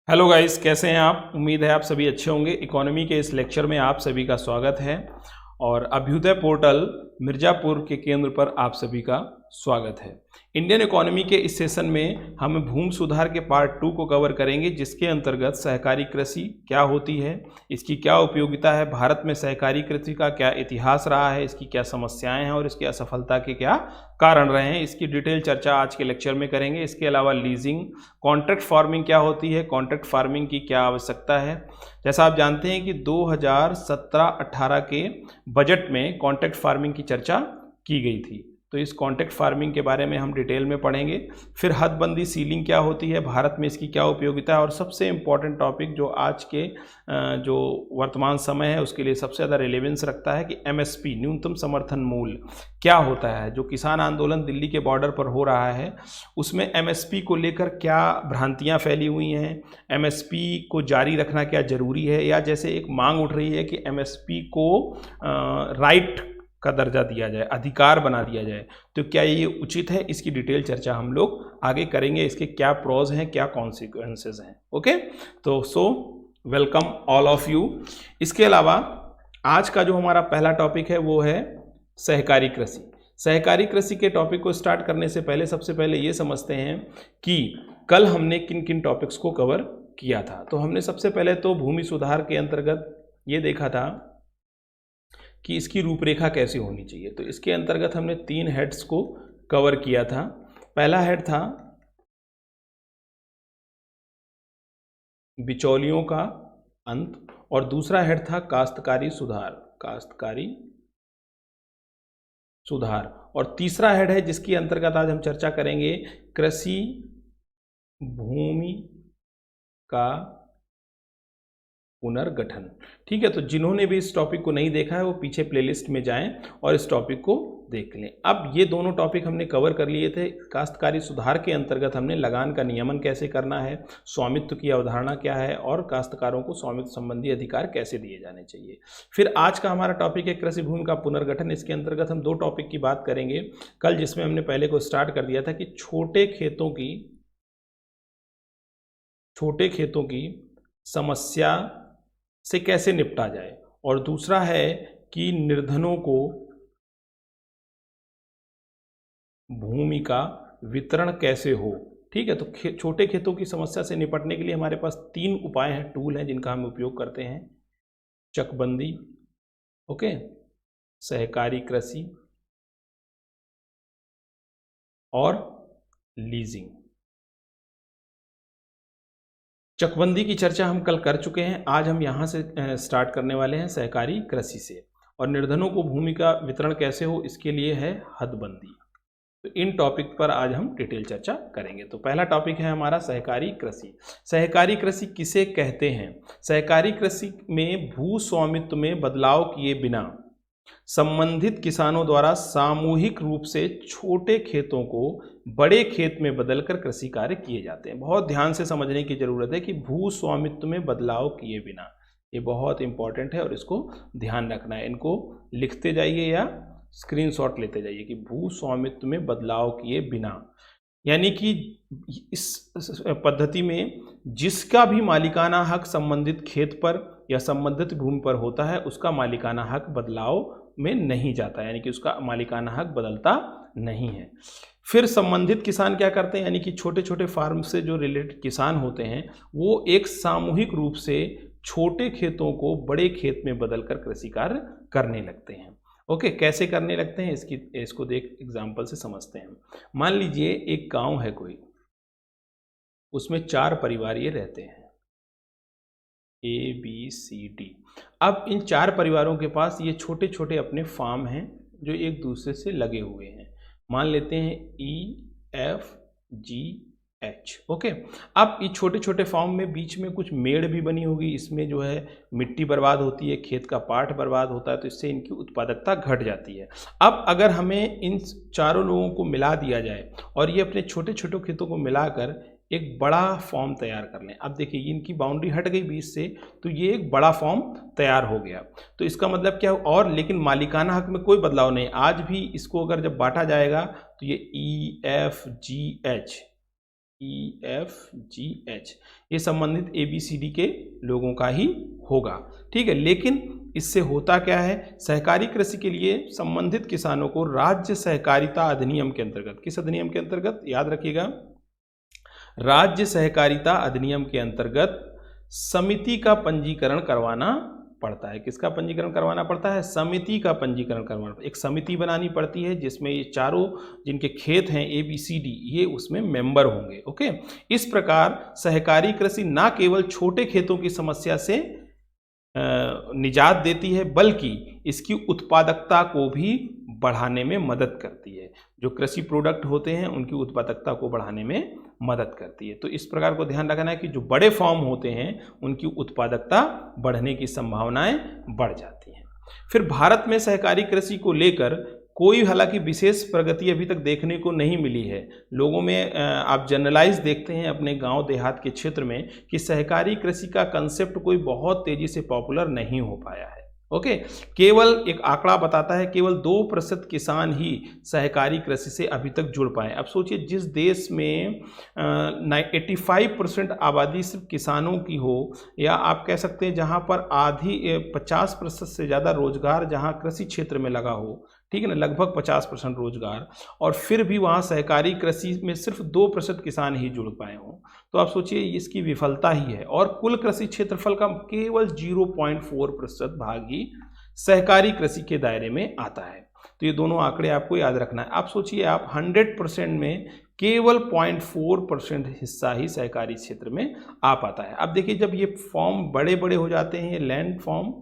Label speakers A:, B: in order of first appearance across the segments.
A: Hello guys, कैसे हैं आप। उम्मीद है आप सभी अच्छे होंगे। इकोनॉमी के इस लेक्चर में आप सभी का स्वागत है और अभ्युदय पोर्टल मिर्ज़ापुर के केंद्र पर आप सभी का स्वागत है। इंडियन इकोनॉमी के इस सेशन में हम भूमि सुधार के पार्ट 2 को कवर करेंगे, जिसके अंतर्गत सहकारी कृषि क्या होती है, इसकी क्या उपयोगिता है, भारत में सहकारी कृषि का क्या इतिहास रहा है, इसकी क्या समस्याएं हैं और इसकी असफलता के क्या कारण रहे हैं, इसकी डिटेल चर्चा आज के लेक्चर में करेंगे। इसके अलावा लीजिंग, कॉन्ट्रैक्ट फार्मिंग क्या होती है, कॉन्ट्रैक्ट फार्मिंग की क्या आवश्यकता है। जैसा आप जानते हैं कि 2017-18 के बजट में कॉन्ट्रैक्ट फार्मिंग की चर्चा की गई थी, तो इस कॉन्ट्रैक्ट फार्मिंग के बारे में हम डिटेल में पढ़ेंगे। फिर हदबंदी सीलिंग क्या होती है, भारत में इसकी क्या उपयोगिता है, और सबसे इम्पॉर्टेंट टॉपिक जो आज के जो वर्तमान समय है उसके लिए सबसे ज़्यादा रिलेवेंस रखता है कि एमएसपी, न्यूनतम समर्थन मूल्य क्या होता है। जो किसान आंदोलन दिल्ली के बॉर्डर पर हो रहा है उसमें एमएसपी को लेकर क्या भ्रांतियाँ फैली हुई हैं, एमएसपी को जारी रखना क्या ज़रूरी है, या जैसे एक मांग उठ रही है कि एमएसपी को राइट का दर्जा दिया जाए, अधिकार बना दिया जाए, तो क्या ये उचित है, इसकी डिटेल चर्चा हम लोग आगे करेंगे। इसके क्या प्रोज हैं, क्या कॉन्सिक्वेंसेज हैं। ओके, तो वेलकम ऑल ऑफ यू। इसके अलावा आज का जो हमारा पहला टॉपिक है वो है सहकारी कृषि। सहकारी कृषि के टॉपिक को स्टार्ट करने से पहले सबसे पहले ये समझते हैं कि कल हमने किन किन टॉपिक्स को कवर किया था। तो हमने सबसे पहले तो भूमि सुधार के अंतर्गत ये देखा था कि इसकी रूपरेखा कैसे होनी चाहिए। तो इसके अंतर्गत हमने 3 हेड्स को कवर किया था। पहला हेड था बिचौलियों का अंत और दूसरा हेड था काश्तकारी सुधार और तीसरा हेड है जिसके अंतर्गत आज हम चर्चा करेंगे कृषि भूमि का पुनर्गठन। ठीक है, तो जिन्होंने भी इस टॉपिक को नहीं देखा है वो पीछे प्लेलिस्ट में जाएं और इस टॉपिक को देख लें। अब ये दोनों टॉपिक हमने कवर कर लिए थे। काश्तकारी सुधार के अंतर्गत हमने लगान का नियमन कैसे करना है, स्वामित्व की अवधारणा क्या है और काश्तकारों को स्वामित्व संबंधी अधिकार कैसे दिए जाने चाहिए। फिर आज का हमारा टॉपिक है कृषि भूमि का पुनर्गठन। इसके अंतर्गत हम 2 टॉपिक की बात करेंगे कल, जिसमें हमने पहले को स्टार्ट कर दिया था कि छोटे खेतों की समस्या से कैसे निपटा जाए, और दूसरा है कि निर्धनों को भूमि का वितरण कैसे हो। ठीक है, तो छोटे खेतों की समस्या से निपटने के लिए हमारे पास 3 उपाय हैं, टूल हैं जिनका हम उपयोग करते हैं। चकबंदी, ओके, सहकारी कृषि और लीजिंग। चकबंदी की चर्चा हम कल कर चुके हैं। आज हम यहाँ से स्टार्ट करने वाले हैं सहकारी कृषि से। और निर्धनों को भूमि का वितरण कैसे हो, इसके लिए है हदबंदी। तो इन टॉपिक पर आज हम डिटेल चर्चा करेंगे। तो पहला टॉपिक है हमारा सहकारी कृषि। सहकारी कृषि किसे कहते हैं? सहकारी कृषि में भू स्वामित्व में बदलाव किए बिना संबंधित किसानों द्वारा सामूहिक रूप से छोटे खेतों को बड़े खेत में बदलकर कृषि कार्य किए जाते हैं। बहुत ध्यान से समझने की जरूरत है कि भू स्वामित्व में बदलाव किए बिना, ये बहुत इंपॉर्टेंट है और इसको ध्यान रखना है। इनको लिखते जाइए या स्क्रीनशॉट लेते जाइए कि भू स्वामित्व में बदलाव किए बिना, यानी कि इस पद्धति में जिसका भी मालिकाना हक संबंधित खेत पर या संबंधित भूमि पर होता है उसका मालिकाना हक बदलाव में नहीं जाता, यानी कि उसका मालिकाना हक बदलता नहीं है। फिर संबंधित किसान क्या करते हैं, यानी कि छोटे छोटे फार्म से जो रिलेटेड किसान होते हैं वो एक सामूहिक रूप से छोटे खेतों को बड़े खेत में बदलकर कृषि कार्य करने लगते हैं। ओके, कैसे करने लगते हैं इसको देख एग्जाम्पल से समझते हैं। मान लीजिए एक गांव है कोई, उसमें 4 परिवार ये रहते हैं, ABCD। अब इन 4 परिवारों के पास ये छोटे छोटे अपने फार्म हैं जो एक दूसरे से लगे हुए हैं। मान लेते हैं EFGH। ओके, अब ये छोटे छोटे फार्म में बीच में कुछ मेड़ भी बनी होगी, इसमें जो है मिट्टी बर्बाद होती है, खेत का पार्ट बर्बाद होता है, तो इससे इनकी उत्पादकता घट जाती है। अब अगर हमें इन चारों लोगों को मिला दिया जाए और ये अपने छोटे छोटे खेतों को मिलाकर एक बड़ा फॉर्म तैयार कर लें। अब देखिए इनकी बाउंड्री हट गई बीच से, तो ये एक बड़ा फॉर्म तैयार हो गया। तो इसका मतलब क्या, और लेकिन मालिकाना हक में कोई बदलाव नहीं। आज भी इसको अगर जब बांटा जाएगा तो ये EFGH EFGH, ये संबंधित ABCD के लोगों का ही होगा, ठीक है। लेकिन इससे होता क्या है, सहकारी कृषि के लिए संबंधित किसानों को राज्य सहकारिता अधिनियम के अंतर्गत, किस अधिनियम के अंतर्गत, याद रखिएगा, राज्य सहकारिता अधिनियम के अंतर्गत समिति का पंजीकरण करवाना पड़ता है। किसका पंजीकरण करवाना पड़ता है? समिति का पंजीकरण करवाना पड़ता है। एक समिति बनानी पड़ती है जिसमें ये चारों जिनके खेत हैं ABCD, ये उसमें मेंबर होंगे। ओके, इस प्रकार सहकारी कृषि ना केवल छोटे खेतों की समस्या से निजात देती है, बल्कि इसकी उत्पादकता को भी बढ़ाने में मदद करती है। जो कृषि प्रोडक्ट होते हैं उनकी उत्पादकता को बढ़ाने में मदद करती है। तो इस प्रकार को ध्यान रखना है कि जो बड़े फॉर्म होते हैं उनकी उत्पादकता बढ़ने की संभावनाएं बढ़ जाती हैं। फिर भारत में सहकारी कृषि को लेकर कोई हालांकि विशेष प्रगति अभी तक देखने को नहीं मिली है। लोगों में आप जनरलाइज देखते हैं अपने गांव देहात के क्षेत्र में कि सहकारी कृषि का कंसेप्ट कोई बहुत तेजी से पॉपुलर नहीं हो पाया है। ओके, केवल एक आंकड़ा बताता है केवल 2% किसान ही सहकारी कृषि से अभी तक जुड़ पाए। अब सोचिए, जिस देश में 85% आबादी सिर्फ किसानों की हो, या आप कह सकते हैं जहां पर आधी 50% से ज़्यादा रोजगार जहां कृषि क्षेत्र में लगा हो, ठीक है ना, लगभग 50% रोजगार, और फिर भी वहाँ सहकारी कृषि में सिर्फ 2% किसान ही जुड़ पाए हों, तो आप सोचिए इसकी विफलता ही है। और कुल कृषि क्षेत्रफल का केवल 0.4% भाग ही सहकारी कृषि के दायरे में आता है। तो ये दोनों आंकड़े आपको याद रखना है। आप सोचिए, आप 100% में केवल 0.4% हिस्सा ही सहकारी क्षेत्र में आ पाता है। अब देखिए, जब ये फॉर्म बड़े बड़े हो जाते हैं, ये लैंड फॉर्म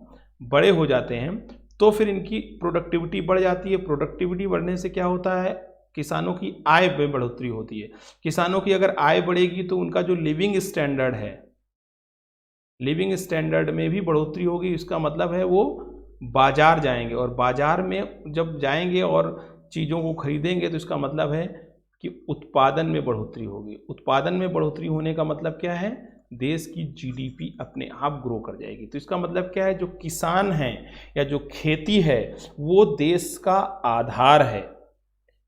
A: बड़े हो जाते हैं, तो फिर इनकी प्रोडक्टिविटी बढ़ जाती है। प्रोडक्टिविटी बढ़ने से क्या होता है, किसानों की आय में बढ़ोतरी होती है। किसानों की अगर आय बढ़ेगी तो उनका जो लिविंग स्टैंडर्ड है, लिविंग स्टैंडर्ड में भी बढ़ोतरी होगी। इसका मतलब है वो बाजार जाएंगे, और बाजार में जब जाएंगे और चीज़ों को खरीदेंगे तो इसका मतलब है कि उत्पादन में बढ़ोतरी होगी। उत्पादन में बढ़ोतरी होने का मतलब क्या है, देश की GDP अपने आप ग्रो कर जाएगी। तो इसका मतलब क्या है, जो किसान हैं या जो खेती है वो देश का आधार है,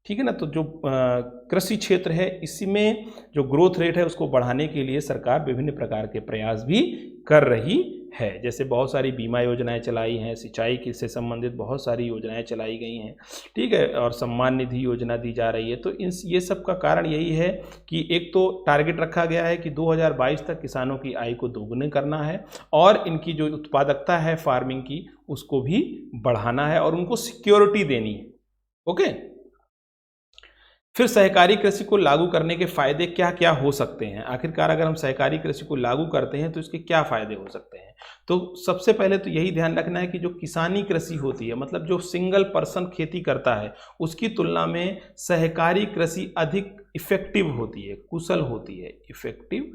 A: ठीक है ना। तो जो कृषि क्षेत्र है, इसी में जो ग्रोथ रेट है उसको बढ़ाने के लिए सरकार विभिन्न प्रकार के प्रयास भी कर रही है। जैसे बहुत सारी बीमा योजनाएं चलाई हैं, सिंचाई से संबंधित बहुत सारी योजनाएं चलाई गई हैं, ठीक है, और सम्मान निधि योजना दी जा रही है। तो ये सब का कारण यही है कि एक तो टारगेट रखा गया है कि 2022 तक किसानों की आय को दोगुने करना है, और इनकी जो उत्पादकता है फार्मिंग की उसको भी बढ़ाना है, और उनको सिक्योरिटी देनी है। ओके, फिर सहकारी कृषि को लागू करने के फायदे क्या क्या हो सकते हैं। आखिरकार अगर हम सहकारी कृषि को लागू करते हैं तो इसके क्या फायदे हो सकते हैं। तो सबसे पहले तो यही ध्यान रखना है कि जो किसानी कृषि होती है, मतलब जो सिंगल पर्सन खेती करता है, उसकी तुलना में सहकारी कृषि अधिक इफेक्टिव होती है, कुशल होती है, इफेक्टिव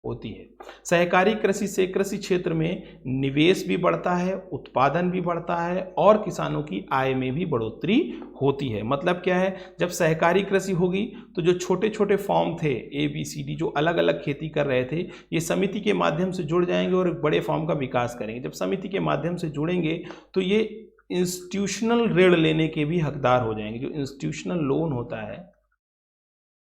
A: होती है। सहकारी कृषि से कृषि क्षेत्र में निवेश भी बढ़ता है, उत्पादन भी बढ़ता है, और किसानों की आय में भी बढ़ोतरी होती है। मतलब क्या है, जब सहकारी कृषि होगी तो जो छोटे छोटे फॉर्म थे ABCD, जो अलग अलग खेती कर रहे थे, ये समिति के माध्यम से जुड़ जाएंगे और एक बड़े फॉर्म का विकास करेंगे। जब समिति के माध्यम से जुड़ेंगे तो ये इंस्टीट्यूशनल ऋण लेने के भी हकदार हो जाएंगे। जो इंस्टीट्यूशनल लोन होता है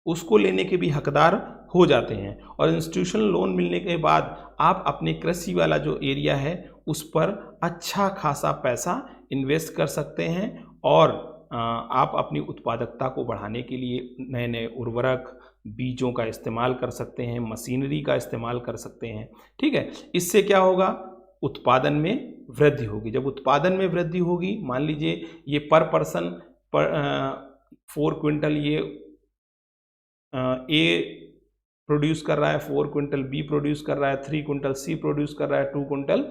A: उसको लेने के भी हकदार हो जाते हैं, और इंस्टीट्यूशनल लोन मिलने के बाद आप अपने कृषि वाला जो एरिया है उस पर अच्छा खासा पैसा इन्वेस्ट कर सकते हैं, और आप अपनी उत्पादकता को बढ़ाने के लिए नए नए उर्वरक, बीजों का इस्तेमाल कर सकते हैं, मशीनरी का इस्तेमाल कर सकते हैं, ठीक है। इससे क्या होगा, उत्पादन में वृद्धि होगी। जब उत्पादन में वृद्धि होगी, मान लीजिए ये पर पर्सन पर 4 क्विंटल ये A प्रोड्यूस कर रहा है, 4 क्विंटल B प्रोड्यूस कर रहा है, 3 क्विंटल C प्रोड्यूस कर रहा है, 2 क्विंटल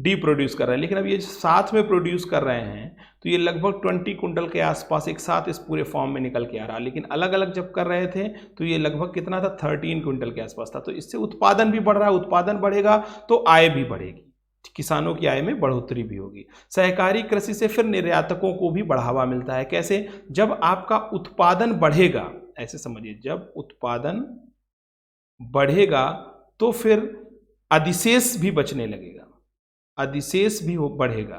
A: D प्रोड्यूस कर रहा है। लेकिन अब ये साथ में प्रोड्यूस कर रहे हैं तो ये लगभग 20 क्विंटल के आसपास एक साथ इस पूरे फॉर्म में निकल के आ रहा है। लेकिन अलग अलग जब कर रहे थे तो ये लगभग कितना था, 13 क्विंटल के आसपास था। तो इससे उत्पादन भी बढ़ रहा है, उत्पादन बढ़ेगा तो आय भी बढ़ेगी, किसानों की आय में बढ़ोतरी भी होगी। सहकारी कृषि से फिर निर्यातकों को भी बढ़ावा मिलता है। कैसे, जब आपका उत्पादन बढ़ेगा, ऐसे समझिए, जब उत्पादन बढ़ेगा तो फिर अधिशेष भी बचने लगेगा, अधिशेष भी बढ़ेगा।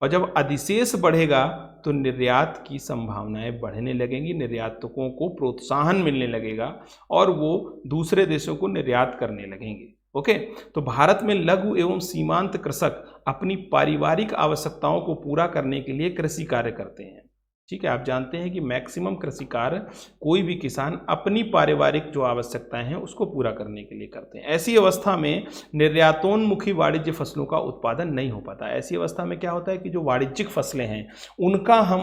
A: और जब अधिशेष बढ़ेगा तो निर्यात की संभावनाएं बढ़ने लगेंगी, निर्यातकों को प्रोत्साहन मिलने लगेगा और वो दूसरे देशों को निर्यात करने लगेंगे। ओके, तो भारत में लघु एवं सीमांत कृषक अपनी पारिवारिक आवश्यकताओं को पूरा करने के लिए कृषि कार्य करते हैं। ठीक है, आप जानते हैं कि मैक्सिमम कृषि कार्य कोई भी किसान अपनी पारिवारिक जो आवश्यकताएं हैं उसको पूरा करने के लिए करते हैं। ऐसी अवस्था में निर्यातोन्मुखी वाणिज्य फसलों का उत्पादन नहीं हो पाता। ऐसी अवस्था में क्या होता है कि जो वाणिज्यिक फसलें हैं उनका हम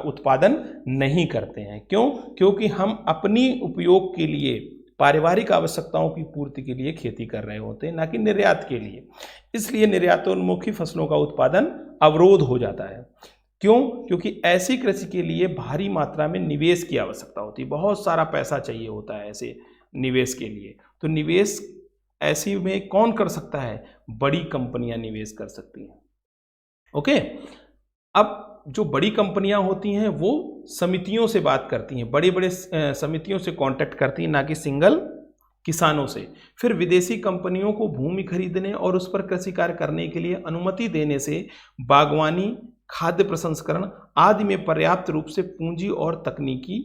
A: उत्पादन नहीं करते हैं। क्यों? क्योंकि हम अपनी उपयोग के लिए, पारिवारिक आवश्यकताओं की पूर्ति के लिए खेती कर रहे होते हैं, ना कि निर्यात के लिए। इसलिए निर्यातोन्मुखी फसलों का उत्पादन अवरोध हो जाता है। क्यों? क्योंकि ऐसी कृषि के लिए भारी मात्रा में निवेश की आवश्यकता होती है, बहुत सारा पैसा चाहिए होता है ऐसे निवेश के लिए। तो निवेश ऐसी में कौन कर सकता है? बड़ी कंपनियां निवेश कर सकती हैं। ओके, अब जो बड़ी कंपनियां होती हैं वो समितियों से बात करती हैं, बड़े बड़े समितियों से कांटेक्ट करती हैं, ना कि सिंगल किसानों से। फिर विदेशी कंपनियों को भूमि खरीदने और उस पर कृषि कार्य करने के लिए अनुमति देने से बागवानी, खाद्य प्रसंस्करण आदि में पर्याप्त रूप से पूंजी और तकनीकी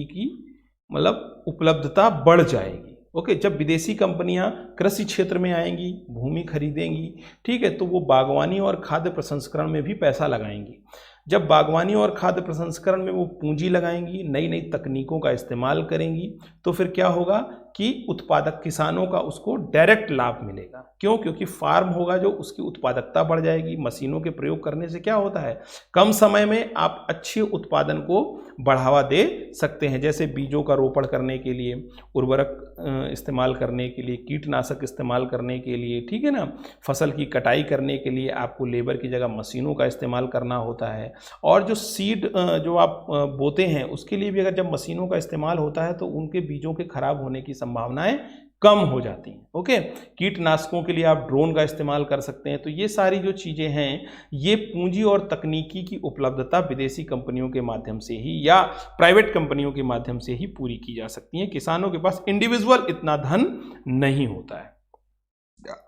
A: की मतलब उपलब्धता बढ़ जाएगी। ओके, जब विदेशी कंपनियां कृषि क्षेत्र में आएंगी, भूमि खरीदेंगी, ठीक है, तो वो बागवानी और खाद्य प्रसंस्करण में भी पैसा लगाएंगी। जब बागवानी और खाद्य प्रसंस्करण में वो पूंजी लगाएंगी, नई नई तकनीकों का इस्तेमाल करेंगी, तो फिर क्या होगा कि उत्पादक किसानों का उसको डायरेक्ट लाभ मिलेगा। क्यों? क्योंकि फार्म होगा जो, उसकी उत्पादकता बढ़ जाएगी। मशीनों के प्रयोग करने से क्या होता है, कम समय में आप अच्छे उत्पादन को बढ़ावा दे सकते हैं। जैसे बीजों का रोपण करने के लिए, उर्वरक इस्तेमाल करने के लिए, कीटनाशक इस्तेमाल करने के लिए, ठीक है ना, फसल की कटाई करने के लिए आपको लेबर की जगह मशीनों का इस्तेमाल करना होता है। और जो सीड जो आप बोते हैं उसके लिए भी अगर जब मशीनों का इस्तेमाल होता है तो उनके बीजों के खराब होने की संभावनाएं कम हो जाती हैं। ओके, कीटनाशकों के लिए आप ड्रोन का इस्तेमाल कर सकते हैं। तो ये सारी जो चीज़ें हैं, ये पूंजी और तकनीकी की उपलब्धता विदेशी कंपनियों के माध्यम से ही या प्राइवेट कंपनियों के माध्यम से ही पूरी की जा सकती हैं। किसानों के पास इंडिविजुअल इतना धन नहीं होता है।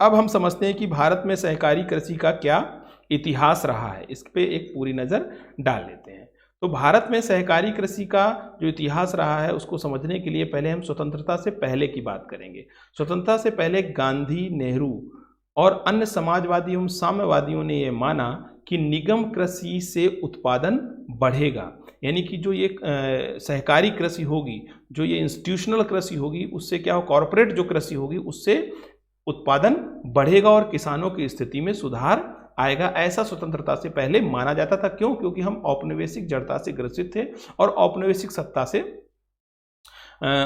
A: अब हम समझते हैं कि भारत में सहकारी कृषि का क्या इतिहास रहा है, इस पे एक पूरी नज़र डाल लेते हैं। तो भारत में सहकारी कृषि का जो इतिहास रहा है उसको समझने के लिए पहले हम स्वतंत्रता से पहले की बात करेंगे। स्वतंत्रता से पहले गांधी, नेहरू और अन्य समाजवादी एवं साम्यवादियों ने यह माना कि निगम कृषि से उत्पादन बढ़ेगा। यानी कि जो ये सहकारी कृषि होगी, जो ये इंस्टीट्यूशनल कृषि होगी, उससे क्या हो, कॉरपोरेट जो कृषि होगी उससे उत्पादन बढ़ेगा और किसानों की स्थिति में सुधार आएगा। ऐसा स्वतंत्रता से पहले माना जाता था। क्यों? क्योंकि हम औपनिवेशिक जड़ता से ग्रसित थे और औपनिवेशिक सत्ता से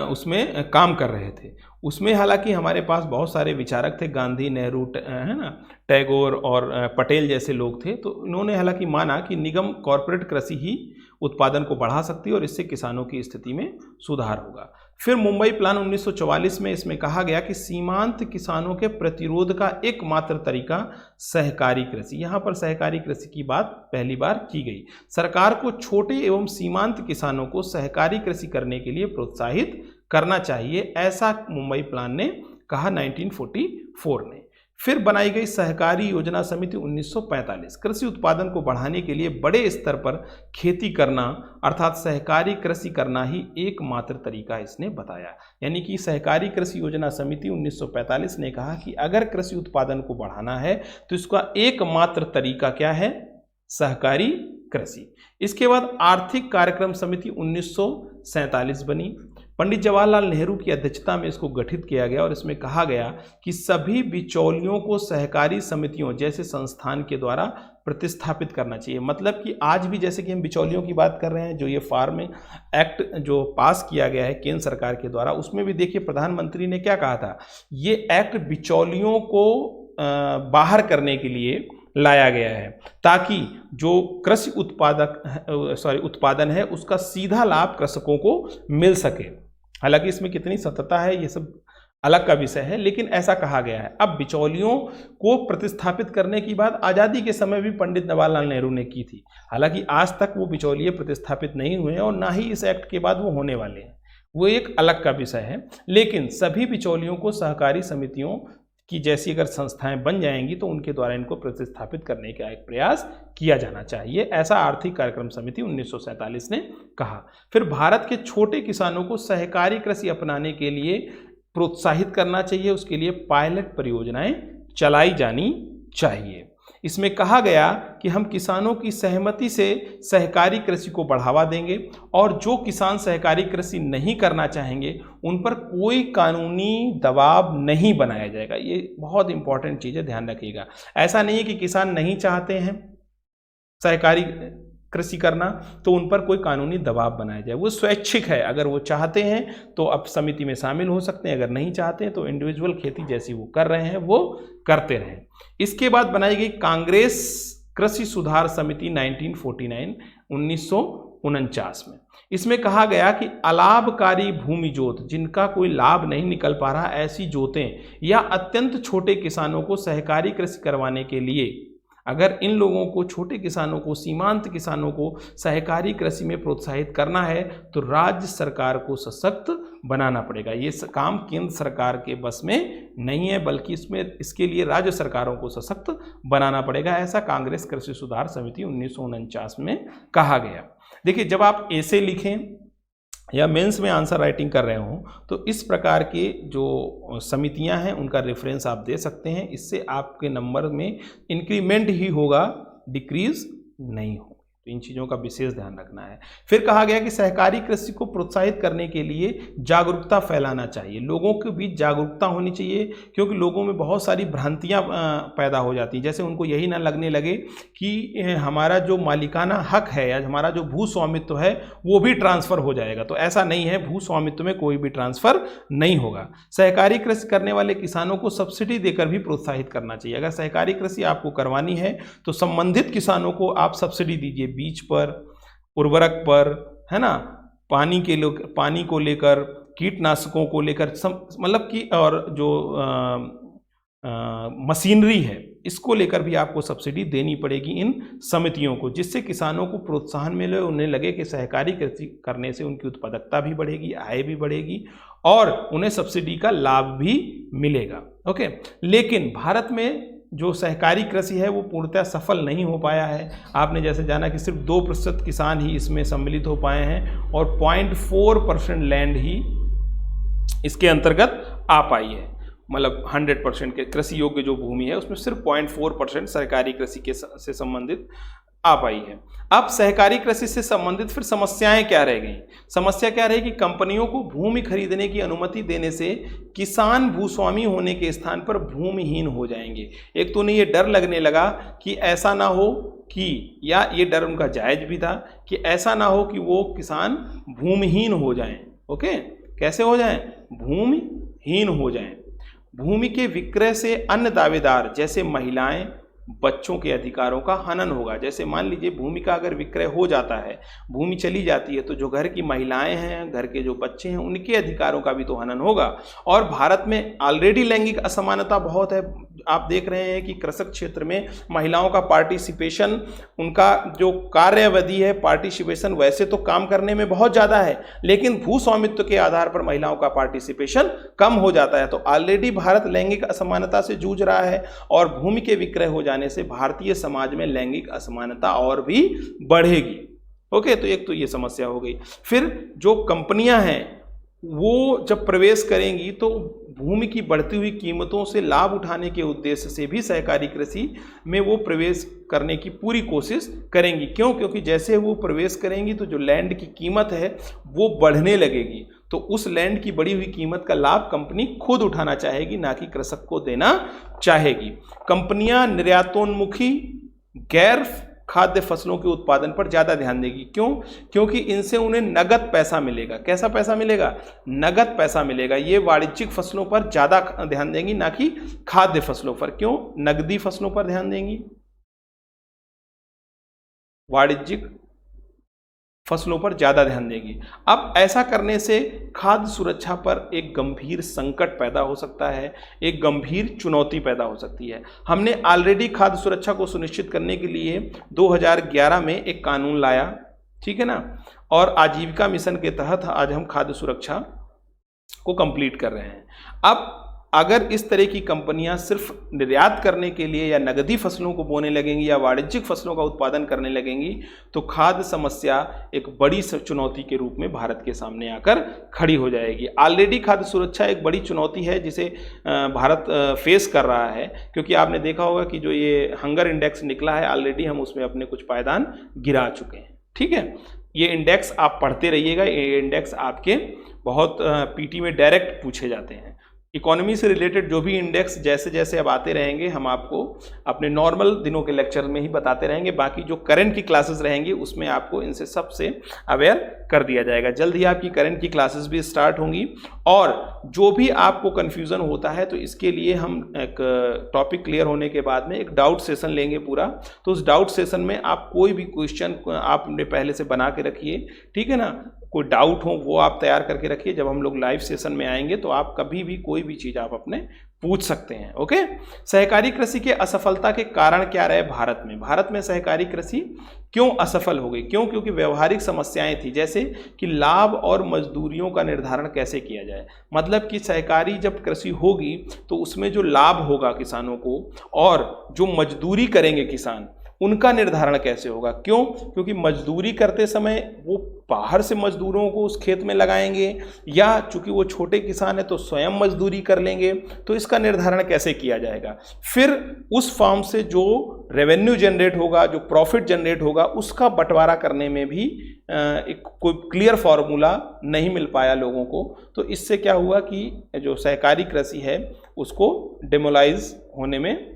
A: उसमें काम कर रहे थे। उसमें हालांकि हमारे पास बहुत सारे विचारक थे, गांधी, नेहरू, है ना, टैगोर और पटेल जैसे लोग थे। तो इन्होंने हालांकि माना कि निगम कॉरपोरेट कृषि ही उत्पादन को बढ़ा सकती है और इससे किसानों की स्थिति में सुधार होगा। फिर मुंबई प्लान 1944 में इसमें कहा गया कि सीमांत किसानों के प्रतिरोध का एकमात्र तरीका सहकारी कृषि। यहाँ पर सहकारी कृषि की बात पहली बार की गई। सरकार को छोटे एवं सीमांत किसानों को सहकारी कृषि करने के लिए प्रोत्साहित करना चाहिए, ऐसा मुंबई प्लान ने कहा 1944 ने। फिर बनाई गई सहकारी योजना समिति 1945। कृषि उत्पादन को बढ़ाने के लिए बड़े स्तर पर खेती करना अर्थात सहकारी कृषि करना ही एकमात्र तरीका इसने बताया। यानी कि सहकारी कृषि योजना समिति 1945 ने कहा कि अगर कृषि उत्पादन को बढ़ाना है तो इसका एकमात्र तरीका क्या है, सहकारी कृषि। इसके बाद आर्थिक कार्यक्रम समिति 1947 बनी। पंडित जवाहरलाल नेहरू की अध्यक्षता में इसको गठित किया गया और इसमें कहा गया कि सभी बिचौलियों को सहकारी समितियों जैसे संस्थान के द्वारा प्रतिस्थापित करना चाहिए। मतलब कि आज भी जैसे कि हम बिचौलियों की बात कर रहे हैं, जो ये फार्म एक्ट जो पास किया गया है केंद्र सरकार के द्वारा, उसमें भी देखिए प्रधानमंत्री ने क्या कहा था, ये एक्ट बिचौलियों को बाहर करने के लिए लाया गया है ताकि जो कृषि उत्पादन है उसका सीधा लाभ कृषकों को मिल सके। हालांकि इसमें कितनी सत्यता है ये सब अलग का विषय है, लेकिन ऐसा कहा गया है। अब बिचौलियों को प्रतिस्थापित करने की बात आज़ादी के समय भी पंडित जवाहरलाल नेहरू ने की थी। हालांकि आज तक वो बिचौलिए प्रतिस्थापित नहीं हुए हैं और ना ही इस एक्ट के बाद वो होने वाले हैं, वो एक अलग का विषय है। लेकिन सभी बिचौलियों को सहकारी समितियों की जैसी अगर संस्थाएं बन जाएंगी तो उनके द्वारा इनको प्रतिस्थापित करने का एक प्रयास किया जाना चाहिए, ऐसा आर्थिक कार्यक्रम समिति 1947 ने कहा। फिर भारत के छोटे किसानों को सहकारी कृषि अपनाने के लिए प्रोत्साहित करना चाहिए, उसके लिए पायलट परियोजनाएं चलाई जानी चाहिए। इसमें कहा गया कि हम किसानों की सहमति से सहकारी कृषि को बढ़ावा देंगे और जो किसान सहकारी कृषि नहीं करना चाहेंगे उन पर कोई कानूनी दबाव नहीं बनाया जाएगा। ये बहुत इंपॉर्टेंट चीज़ है, ध्यान रखिएगा। ऐसा नहीं है कि किसान नहीं चाहते हैं सहकारी कृषि करना तो उन पर कोई कानूनी दबाव बनाया जाए, वो स्वैच्छिक है। अगर वो चाहते हैं तो अब समिति में शामिल हो सकते हैं, अगर नहीं चाहते हैं तो इंडिविजुअल खेती जैसी वो कर रहे हैं वो करते रहें। इसके बाद बनाई गई कांग्रेस कृषि सुधार समिति 1949 में। इसमें कहा गया कि अलाभकारी भूमि जोत, जिनका कोई लाभ नहीं निकल पा रहा, ऐसी जोतें या अत्यंत छोटे किसानों को सहकारी कृषि करवाने के लिए, अगर इन लोगों को, छोटे किसानों को, सीमांत किसानों को सहकारी कृषि में प्रोत्साहित करना है तो राज्य सरकार को सशक्त बनाना पड़ेगा। ये काम केंद्र सरकार के बस में नहीं है, बल्कि इसके लिए राज्य सरकारों को सशक्त बनाना पड़ेगा, ऐसा कांग्रेस कृषि सुधार समिति 1949 में कहा गया। देखिए, जब आप ऐसे लिखें या मेंस में आंसर राइटिंग कर रहे हो तो इस प्रकार के जो समितियां हैं उनका रेफरेंस आप दे सकते हैं। इससे आपके नंबर में इंक्रीमेंट ही होगा, डिक्रीज नहीं होगा। तो इन चीज़ों का विशेष ध्यान रखना है। फिर कहा गया कि सहकारी कृषि को प्रोत्साहित करने के लिए जागरूकता फैलाना चाहिए, लोगों के बीच जागरूकता होनी चाहिए, क्योंकि लोगों में बहुत सारी भ्रांतियां पैदा हो जाती हैं। जैसे उनको यही ना लगने लगे कि हमारा जो मालिकाना हक है या हमारा जो भू स्वामित्व है वो भी ट्रांसफ़र हो जाएगा, तो ऐसा नहीं है, भू स्वामित्व में कोई भी ट्रांसफ़र नहीं होगा। सहकारी कृषि करने वाले किसानों को सब्सिडी देकर भी प्रोत्साहित करना चाहिए। अगर सहकारी कृषि आपको करवानी है तो संबंधित किसानों को आप सब्सिडी दीजिए, बीज पर, उर्वरक पर, है ना, पानी को लेकर, कीटनाशकों को लेकर, मतलब कि और जो मशीनरी है इसको लेकर भी आपको सब्सिडी देनी पड़ेगी इन समितियों को, जिससे किसानों को प्रोत्साहन मिले, उन्हें लगे कि सहकारी कृषि करने से उनकी उत्पादकता भी बढ़ेगी, आय भी बढ़ेगी और उन्हें सब्सिडी का लाभ भी मिलेगा। ओके, लेकिन भारत में जो सहकारी कृषि है वो पूर्णतः सफल नहीं हो पाया है। आपने जैसे जाना कि सिर्फ 2% किसान ही इसमें सम्मिलित हो पाए हैं और 0.4% लैंड ही इसके अंतर्गत आ पाई है। मतलब 100% के कृषि योग्य जो भूमि है उसमें सिर्फ 0.4% सहकारी कृषि से संबंधित आ पाई है। अब सहकारी कृषि से संबंधित फिर समस्याएं क्या रह गई? समस्या क्या रही कि कंपनियों को भूमि खरीदने की अनुमति देने से किसान भूस्वामी होने के स्थान पर भूमिहीन हो जाएंगे। एक तो उन्हें ये डर लगने लगा कि ऐसा ना हो कि, या ये डर उनका जायज भी था कि ऐसा ना हो कि वो किसान भूमिहीन हो जाएं। ओके, कैसे हो जाएं? भूमिहीन हो जाएं। भूमि के विक्रय से अन्य दावेदार जैसे महिलाएं, बच्चों के अधिकारों का हनन होगा। जैसे मान लीजिए भूमि का अगर विक्रय हो जाता है, भूमि चली जाती है, तो जो घर की महिलाएं हैं, घर के जो बच्चे हैं, उनके अधिकारों का भी तो हनन होगा। और भारत में ऑलरेडी लैंगिक असमानता बहुत है। आप देख रहे हैं कि कृषक क्षेत्र में महिलाओं का पार्टिसिपेशन, उनका जो कार्यावधि है, पार्टिसिपेशन वैसे तो काम करने में बहुत ज़्यादा है, लेकिन भू स्वामित्व के आधार पर महिलाओं का पार्टिसिपेशन कम हो जाता है। तो ऑलरेडी भारत लैंगिक असमानता से जूझ रहा है और भूमि के विक्रय हो जाने से भारतीय समाज में लैंगिक असमानता और भी बढ़ेगी। ओके, तो एक तो ये समस्या हो गई। फिर जो कंपनियां हैं वो जब प्रवेश करेंगी तो भूमि की बढ़ती हुई कीमतों से लाभ उठाने के उद्देश्य से भी सहकारी कृषि में वो प्रवेश करने की पूरी कोशिश करेंगी। क्यों? क्योंकि जैसे वो प्रवेश करेंगी तो जो लैंड की कीमत है वो बढ़ने लगेगी, तो उस लैंड की बढ़ी हुई कीमत का लाभ कंपनी खुद उठाना चाहेगी, ना कि कृषक को देना चाहेगी। कंपनियां निर्यातोन्मुखी गैर खाद्य फसलों के उत्पादन पर ज़्यादा ध्यान देगी। क्यों? क्योंकि इनसे उन्हें नगद पैसा मिलेगा। कैसा पैसा मिलेगा? नगद पैसा मिलेगा। ये वाणिज्यिक फसलों पर ज़्यादा ध्यान देंगी, ना कि खाद्य फसलों पर। क्यों? नगदी फसलों पर ध्यान देंगी, वाणिज्यिक फसलों पर ज़्यादा ध्यान देगी। अब ऐसा करने से खाद्य सुरक्षा पर एक गंभीर संकट पैदा हो सकता है, एक गंभीर चुनौती पैदा हो सकती है। हमने ऑलरेडी खाद्य सुरक्षा को सुनिश्चित करने के लिए 2011 में एक कानून लाया, ठीक है ना, और आजीविका मिशन के तहत आज हम खाद्य सुरक्षा को कंप्लीट कर रहे हैं। अब अगर इस तरह की कंपनियां सिर्फ निर्यात करने के लिए या नगदी फसलों को बोने लगेंगी या वाणिज्यिक फसलों का उत्पादन करने लगेंगी तो खाद्य समस्या एक बड़ी चुनौती के रूप में भारत के सामने आकर खड़ी हो जाएगी। ऑलरेडी खाद्य सुरक्षा एक बड़ी चुनौती है जिसे भारत फेस कर रहा है, क्योंकि आपने देखा होगा कि जो ये हंगर इंडेक्स निकला है ऑलरेडी हम उसमें अपने कुछ पायदान गिरा चुके हैं। ठीक है, ये इंडेक्स आप पढ़ते रहिएगा, ये इंडेक्स आपके बहुत पीटी में डायरेक्ट पूछे जाते हैं। इकोनॉमी से रिलेटेड जो भी इंडेक्स जैसे जैसे अब आते रहेंगे हम आपको अपने नॉर्मल दिनों के लेक्चर में ही बताते रहेंगे, बाकी जो करंट की क्लासेस रहेंगी उसमें आपको इनसे सबसे अवेयर कर दिया जाएगा। जल्द ही आपकी करंट की क्लासेस भी स्टार्ट होंगी, और जो भी आपको कन्फ्यूज़न होता है तो इसके लिए हम एक टॉपिक क्लियर होने के बाद में एक डाउट सेशन लेंगे पूरा। तो उस डाउट सेशन में आप कोई भी क्वेश्चन आपने पहले से बना के रखिए, ठीक है ना, कोई डाउट हो वो आप तैयार करके रखिए। जब हम लोग लाइव सेशन में आएंगे तो आप कभी भी कोई भी चीज़ आप अपने पूछ सकते हैं। ओके, सहकारी कृषि के असफलता के कारण क्या रहे भारत में? भारत में सहकारी कृषि क्यों असफल हो गई? क्योंकि व्यवहारिक समस्याएं थी, जैसे कि लाभ और मजदूरियों का निर्धारण कैसे किया जाए। मतलब कि सहकारी जब कृषि होगी तो उसमें जो लाभ होगा किसानों को और जो मजदूरी करेंगे किसान उनका निर्धारण कैसे होगा? क्यों? क्योंकि मजदूरी करते समय वो बाहर से मजदूरों को उस खेत में लगाएंगे या चूंकि वो छोटे किसान है तो स्वयं मजदूरी कर लेंगे, तो इसका निर्धारण कैसे किया जाएगा? फिर उस फार्म से जो रेवेन्यू जनरेट होगा, जो प्रॉफिट जनरेट होगा, उसका बंटवारा करने में भी एक कोई क्लियर फार्मूला नहीं मिल पाया लोगों को। तो इससे क्या हुआ कि जो सहकारी कृषि है उसको डिमोलाइज होने में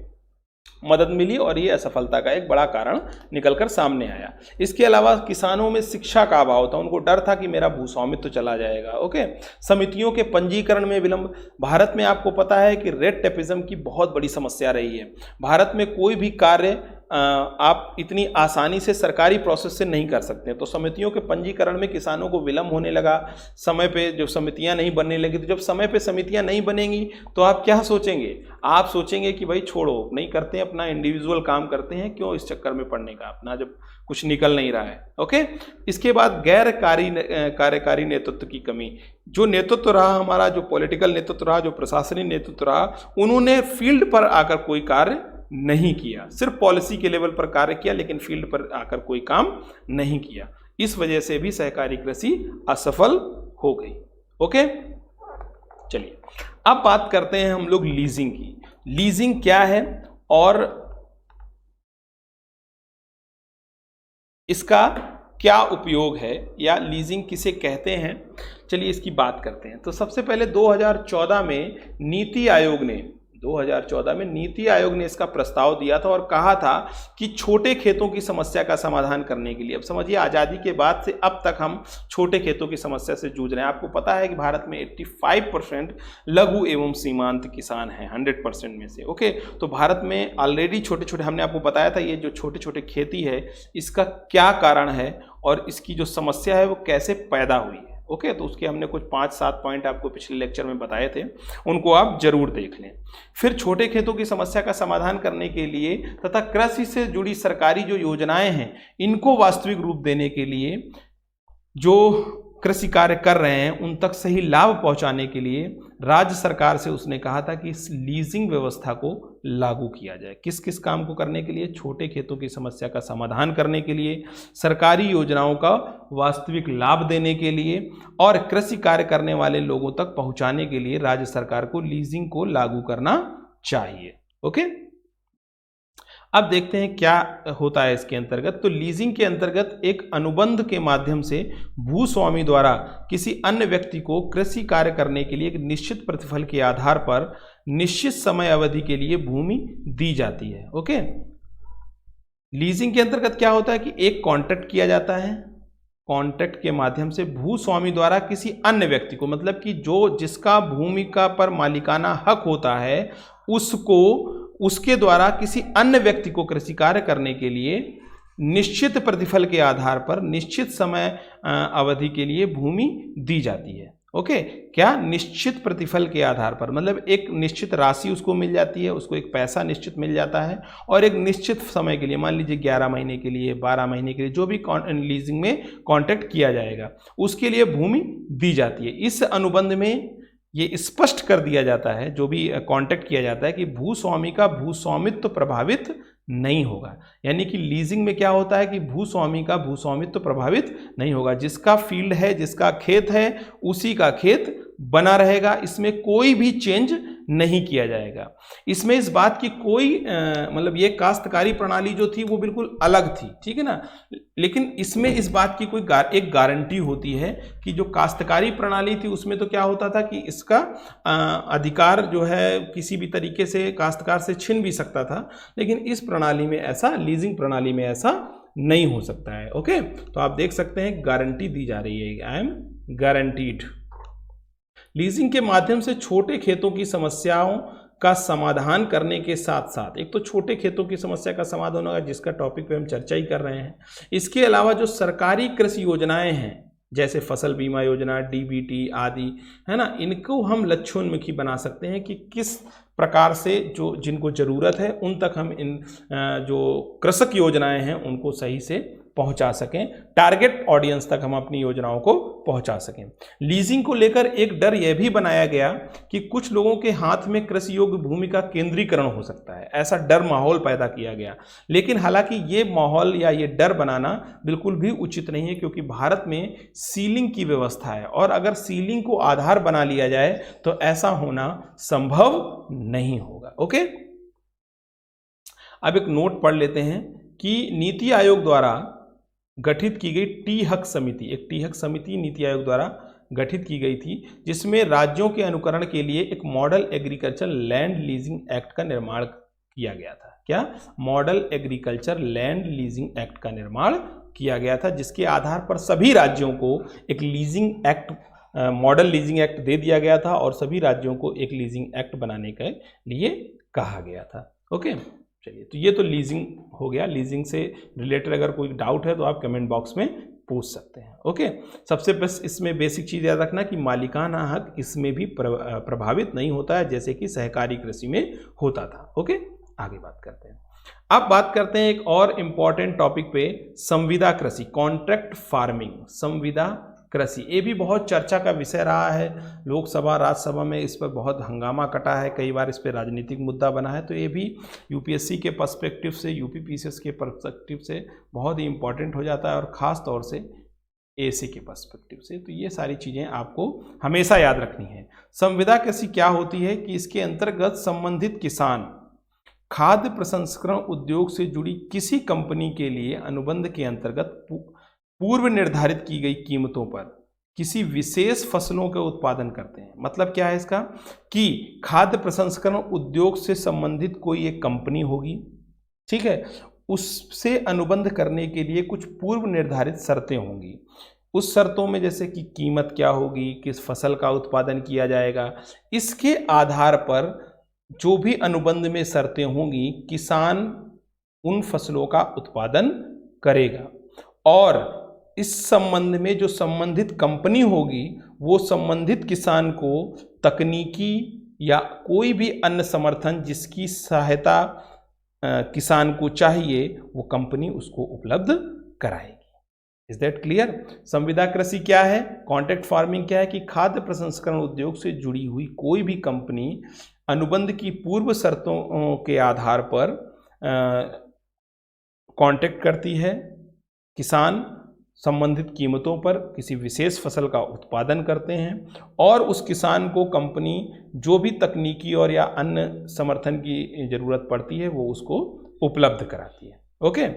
A: मदद मिली और ये असफलता का एक बड़ा कारण निकलकर सामने आया। इसके अलावा किसानों में शिक्षा का अभाव था, उनको डर था कि मेरा भूस्वामित्व तो चला जाएगा। ओके, समितियों के पंजीकरण में विलंब। भारत में आपको पता है कि रेड टेपिज्म की बहुत बड़ी समस्या रही है। भारत में कोई भी कार्य आप इतनी आसानी से सरकारी प्रोसेस से नहीं कर सकते, तो समितियों के पंजीकरण में किसानों को विलंब होने लगा। समय पे जब समितियां नहीं बनने लगी, तो जब समय पे समितियां नहीं बनेंगी तो आप क्या सोचेंगे? आप सोचेंगे कि भाई छोड़ो, नहीं करते हैं, अपना इंडिविजुअल काम करते हैं, क्यों इस चक्कर में पड़ने का, अपना जब कुछ निकल नहीं रहा है। ओके, इसके बाद गैर कार्यकारी नेतृत्व की कमी। जो नेतृत्व रहा हमारा, जो पॉलिटिकल नेतृत्व रहा, जो प्रशासनिक नेतृत्व रहा, उन्होंने फील्ड पर आकर कोई कार्य नहीं किया, सिर्फ पॉलिसी के लेवल पर कार्य किया लेकिन फील्ड पर आकर कोई काम नहीं किया। इस वजह से भी सहकारी कृषि असफल हो गई। ओके, चलिए अब बात करते हैं हम लोग लीजिंग की। लीजिंग क्या है और इसका क्या उपयोग है या लीजिंग किसे कहते हैं, चलिए इसकी बात करते हैं। तो सबसे पहले 2014 में नीति आयोग ने इसका प्रस्ताव दिया था और कहा था कि छोटे खेतों की समस्या का समाधान करने के लिए, अब समझिए आज़ादी के बाद से अब तक हम छोटे खेतों की समस्या से जूझ रहे हैं। आपको पता है कि भारत में 85% लघु एवं सीमांत किसान हैं 100% में से। ओके, तो भारत में ऑलरेडी छोटे छोटे, हमने आपको बताया था ये जो छोटे छोटे खेती है इसका क्या कारण है और इसकी जो समस्या है वो कैसे पैदा हुई है। ओके, तो उसके हमने कुछ 5-7 पॉइंट आपको पिछले लेक्चर में बताए थे, उनको आप जरूर देख लें। फिर छोटे खेतों की समस्या का समाधान करने के लिए तथा कृषि से जुड़ी सरकारी जो योजनाएं हैं इनको वास्तविक रूप देने के लिए जो कृषि कार्य कर रहे हैं उन तक सही लाभ पहुंचाने के लिए राज्य सरकार से उसने कहा था कि इस लीजिंग व्यवस्था को लागू किया जाए। किस किस काम को करने के लिए? छोटे खेतों की समस्या का समाधान करने के लिए, सरकारी योजनाओं का वास्तविक लाभ देने के लिए और कृषि कार्य करने वाले लोगों तक पहुंचाने के लिए राज्य सरकार को लीजिंग को लागू करना चाहिए। ओके, अब देखते हैं क्या होता है इसके अंतर्गत। तो लीजिंग के अंतर्गत एक अनुबंध के माध्यम से भूस्वामी द्वारा किसी अन्य व्यक्ति को कृषि कार्य करने के लिए एक निश्चित प्रतिफल के आधार पर निश्चित समय अवधि के लिए भूमि दी जाती है। ओके, लीजिंग के अंतर्गत क्या होता है कि एक कॉन्ट्रैक्ट किया जाता है, कॉन्ट्रैक्ट के माध्यम से भूस्वामी द्वारा किसी अन्य व्यक्ति को, मतलब कि जो जिसका भूमि का पर मालिकाना हक होता है उसको, उसके द्वारा किसी अन्य व्यक्ति को कृषि कार्य करने के लिए निश्चित प्रतिफल के आधार पर निश्चित समय अवधि के लिए भूमि दी जाती है। ओके, क्या? निश्चित प्रतिफल के आधार पर, मतलब एक निश्चित राशि उसको मिल जाती है, उसको एक पैसा निश्चित मिल जाता है और एक निश्चित समय के लिए, मान लीजिए 11 महीने के लिए, 12 महीने के लिए, जो भी लीजिंग में कॉन्ट्रैक्ट किया जाएगा उसके लिए भूमि दी जाती है। इस अनुबंध में ये स्पष्ट कर दिया जाता है, जो भी कॉन्ट्रैक्ट किया जाता है, कि भूस्वामी का भूस्वामित्व तो प्रभावित नहीं होगा। यानी कि लीजिंग में क्या होता है कि भूस्वामी का भूस्वामित्व तो प्रभावित नहीं होगा, जिसका फील्ड है, जिसका खेत है, उसी का खेत बना रहेगा, इसमें कोई भी चेंज नहीं किया जाएगा। इसमें इस बात की कोई मतलब ये काश्तकारी प्रणाली जो थी वो बिल्कुल अलग थी, ठीक है ना, लेकिन इसमें इस बात की कोई एक गारंटी होती है कि जो काश्तकारी प्रणाली थी उसमें तो क्या होता था कि इसका अधिकार जो है किसी भी तरीके से काश्तकार से छिन भी सकता था, लेकिन इस प्रणाली में ऐसा, लीजिंग प्रणाली में ऐसा नहीं हो सकता है। ओके, तो आप देख सकते हैं गारंटी दी जा रही है, आई एम गारंटीड। लीजिंग के माध्यम से छोटे खेतों की समस्याओं का समाधान करने के साथ साथ, एक तो छोटे खेतों की समस्या का समाधान होगा जिसका टॉपिक पे हम चर्चा ही कर रहे हैं, इसके अलावा जो सरकारी कृषि योजनाएं हैं जैसे फसल बीमा योजना, डीबीटी आदि, है ना, इनको हम लक्ष्योन्मुखी बना सकते हैं कि किस प्रकार से जो जिनको ज़रूरत है उन तक हम इन जो कृषक योजनाएं हैं उनको सही से पहुंचा सकें, टारगेट ऑडियंस तक हम अपनी योजनाओं को पहुंचा सकें। लीजिंग को लेकर एक डर यह भी बनाया गया कि कुछ लोगों के हाथ में कृषि योग्य भूमि का केंद्रीकरण हो सकता है, ऐसा डर माहौल पैदा किया गया। लेकिन हालांकि ये माहौल या ये डर बनाना बिल्कुल भी उचित नहीं है, क्योंकि भारत में सीलिंग की व्यवस्था है और अगर सीलिंग को आधार बना लिया जाए तो ऐसा होना संभव नहीं होगा। ओके, अब एक नोट पढ़ लेते हैं कि नीति आयोग द्वारा गठित की गई टी-हक समिति, एक टी-हक समिति नीति आयोग द्वारा गठित की गई थी, जिसमें राज्यों के अनुकरण के लिए एक model agriculture land leasing act का निर्माण किया गया था। क्या? Model agriculture land leasing act का निर्माण किया गया था, जिसके आधार पर सभी राज्यों को एक leasing act, model leasing act दे दिया गया था और सभी राज्यों को एक लीजिंग एक्ट बनाने के लिए कहा गया था। ओके, चलिए, तो ये तो लीजिंग हो गया। लीजिंग से रिलेटेड अगर कोई डाउट है तो आप कमेंट बॉक्स में पूछ सकते हैं। ओके, सबसे बस इसमें बेसिक चीज़ याद रखना कि मालिकाना हक इसमें भी प्रभावित नहीं होता है, जैसे कि सहकारी कृषि में होता था। ओके, आगे बात करते हैं। अब बात करते हैं एक और इम्पॉर्टेंट टॉपिक पे, संविदा कृषि, कॉन्ट्रैक्ट फार्मिंग, संविदा कृषि। ये भी बहुत चर्चा का विषय रहा है, लोकसभा राज्यसभा में इस पर बहुत हंगामा कटा है, कई बार इस पर राजनीतिक मुद्दा बना है। तो ये भी यूपीएससी के पर्सपेक्टिव से, यूपीपीसीएस के पर्सपेक्टिव से बहुत ही इंपॉर्टेंट हो जाता है और ख़ास तौर से एसी के पर्सपेक्टिव से। तो ये सारी चीज़ें आपको हमेशा याद रखनी है। संविदा कृषि क्या होती है कि इसके अंतर्गत संबंधित किसान खाद्य प्रसंस्करण उद्योग से जुड़ी किसी कंपनी के लिए अनुबंध के अंतर्गत पूर्व निर्धारित की गई कीमतों पर किसी विशेष फसलों के उत्पादन करते हैं। मतलब क्या है इसका कि खाद्य प्रसंस्करण उद्योग से संबंधित कोई एक कंपनी होगी, ठीक है, उससे अनुबंध करने के लिए कुछ पूर्व निर्धारित शर्तें होंगी। उस शर्तों में जैसे कि कीमत क्या होगी, किस फसल का उत्पादन किया जाएगा, इसके आधार पर जो भी अनुबंध में शर्तें होंगी, किसान उन फसलों का उत्पादन करेगा और इस संबंध में जो संबंधित कंपनी होगी वो संबंधित किसान को तकनीकी या कोई भी अन्य समर्थन जिसकी सहायता किसान को चाहिए वो कंपनी उसको उपलब्ध कराएगी। Is that clear? संविदा कृषि क्या है, कॉन्ट्रैक्ट फार्मिंग क्या है कि खाद्य प्रसंस्करण उद्योग से जुड़ी हुई कोई भी कंपनी अनुबंध की पूर्व शर्तों के आधार पर कॉन्ट्रैक्ट करती है, किसान संबंधित कीमतों पर किसी विशेष फसल का उत्पादन करते हैं और उस किसान को कंपनी जो भी तकनीकी और या अन्य समर्थन की ज़रूरत पड़ती है वो उसको उपलब्ध कराती है। ओके,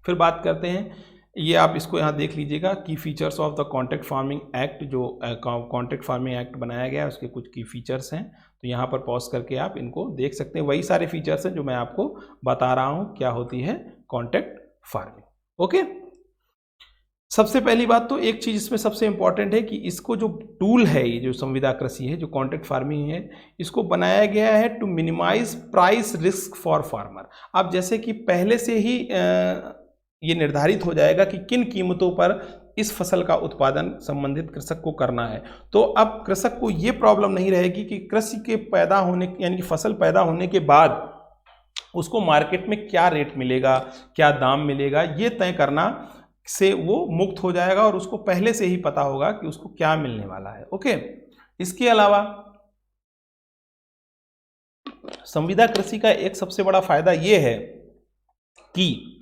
A: फिर बात करते हैं, ये आप इसको यहाँ देख लीजिएगा, की features of the contract farming act. जो कॉन्ट्रैक्ट फार्मिंग एक्ट बनाया गया है उसके कुछ की फीचर्स हैं, तो यहाँ पर पॉज करके आप इनको देख सकते हैं। वही सारे फीचर्स हैं जो मैं आपको बता रहा हूँ क्या होती है कॉन्ट्रैक्ट फार्मिंग। ओके, सबसे पहली बात तो एक चीज़ इसमें सबसे इंपॉर्टेंट है कि इसको जो टूल है, ये जो संविदा कृषि है, जो कॉन्ट्रैक्ट फार्मिंग है, इसको बनाया गया है to minimise price risk for farmer. अब जैसे कि पहले से ही ये निर्धारित हो जाएगा कि किन कीमतों पर इस फसल का उत्पादन संबंधित कृषक को करना है, तो अब कृषक को ये प्रॉब्लम नहीं रहेगी कि कृषि के पैदा होने यानी कि फसल पैदा होने के बाद उसको मार्केट में क्या रेट मिलेगा, क्या दाम मिलेगा, ये तय करना से वो मुक्त हो जाएगा और उसको पहले से ही पता होगा कि उसको क्या मिलने वाला है। ओके, इसके अलावा संविदा कृषि का एक सबसे बड़ा फायदा यह है कि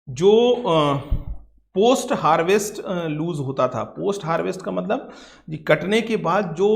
A: जो पोस्ट हार्वेस्ट लूज होता था, पोस्ट हार्वेस्ट का मतलब कटने के बाद जो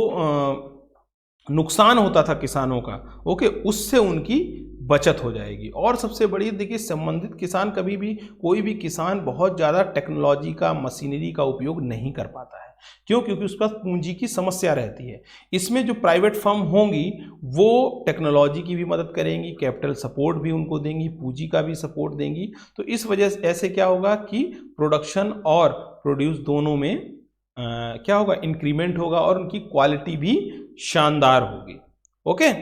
A: नुकसान होता था किसानों का, ओके, उससे उनकी बचत हो जाएगी। और सबसे बड़ी देखिए, संबंधित किसान कभी भी, कोई भी किसान बहुत ज़्यादा टेक्नोलॉजी का, मशीनरी का उपयोग नहीं कर पाता है। क्यों? क्योंकि उसके पास पूंजी की समस्या रहती है। इसमें जो प्राइवेट फर्म होंगी वो टेक्नोलॉजी की भी मदद करेंगी, कैपिटल सपोर्ट भी उनको देंगी, पूंजी का भी सपोर्ट देंगी। तो इस वजह से ऐसे क्या होगा कि प्रोडक्शन और प्रोड्यूस दोनों में क्या होगा, इंक्रीमेंट होगा और उनकी क्वालिटी भी शानदार होगी। ओके।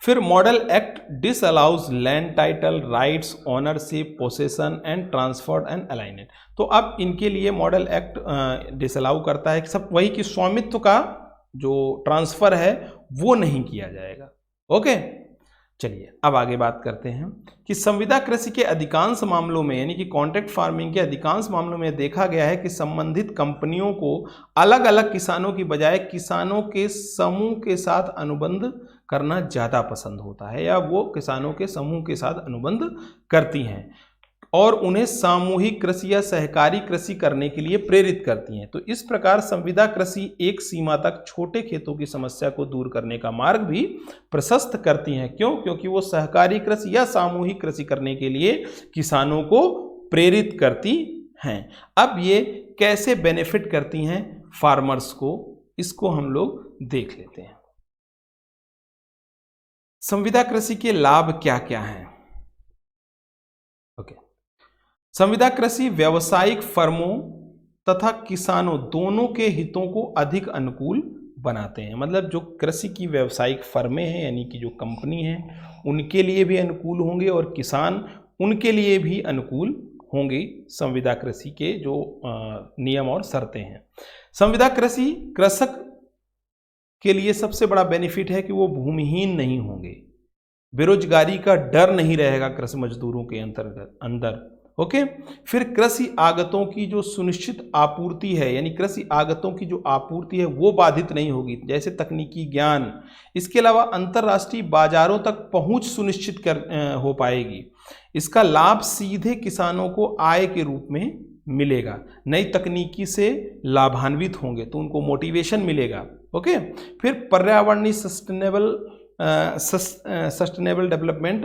A: फिर model act disallows land title rights ownership possession and transfer and alignment. तो अब इनके लिए मॉडल एक्ट डिसअलाउ करता है कि सब वही कि स्वामित्व का जो ट्रांसफर है वो नहीं किया जाएगा। ओके, चलिए अब आगे बात करते हैं कि संविदा कृषि के अधिकांश मामलों में, यानी कि कॉन्ट्रैक्ट फार्मिंग के अधिकांश मामलों में देखा गया है कि संबंधित कंपनियों को अलग अलग किसानों की बजाय किसानों के समूह के साथ अनुबंध करना ज़्यादा पसंद होता है, या वो किसानों के समूह के साथ अनुबंध करती हैं और उन्हें सामूहिक कृषि या सहकारी कृषि करने के लिए प्रेरित करती हैं। तो इस प्रकार संविदा कृषि एक सीमा तक छोटे खेतों की समस्या को दूर करने का मार्ग भी प्रशस्त करती हैं। क्यों? क्योंकि वो सहकारी कृषि या सामूहिक कृषि करने के लिए किसानों को प्रेरित करती हैं। अब ये कैसे बेनिफिट करती हैं फार्मर्स को, इसको हम लोग देख लेते हैं। संविदा कृषि के लाभ क्या क्या हैं? ओके, संविदा कृषि व्यावसायिक फर्मों तथा किसानों दोनों के हितों को अधिक अनुकूल बनाते हैं। मतलब जो कृषि की व्यावसायिक फर्में हैं, यानी कि जो कंपनी हैं, उनके लिए भी अनुकूल होंगे और किसान उनके लिए भी अनुकूल होंगे संविदा कृषि के जो नियम और शर्तें हैं। संविदा कृषि कृषक के लिए सबसे बड़ा बेनिफिट है कि वो भूमिहीन नहीं होंगे, बेरोजगारी का डर नहीं रहेगा कृषि मजदूरों के अंदर। ओके। फिर कृषि आगतों की जो सुनिश्चित आपूर्ति है, यानी कृषि आगतों की जो आपूर्ति है वो बाधित नहीं होगी, जैसे तकनीकी ज्ञान। इसके अलावा अंतर्राष्ट्रीय बाजारों तक पहुंच सुनिश्चित हो पाएगी। इसका लाभ सीधे किसानों को आय के रूप में मिलेगा। नई तकनीकी से लाभान्वित होंगे तो उनको मोटिवेशन मिलेगा। ओके। फिर पर्यावरणीय सस्टेनेबल डेवलपमेंट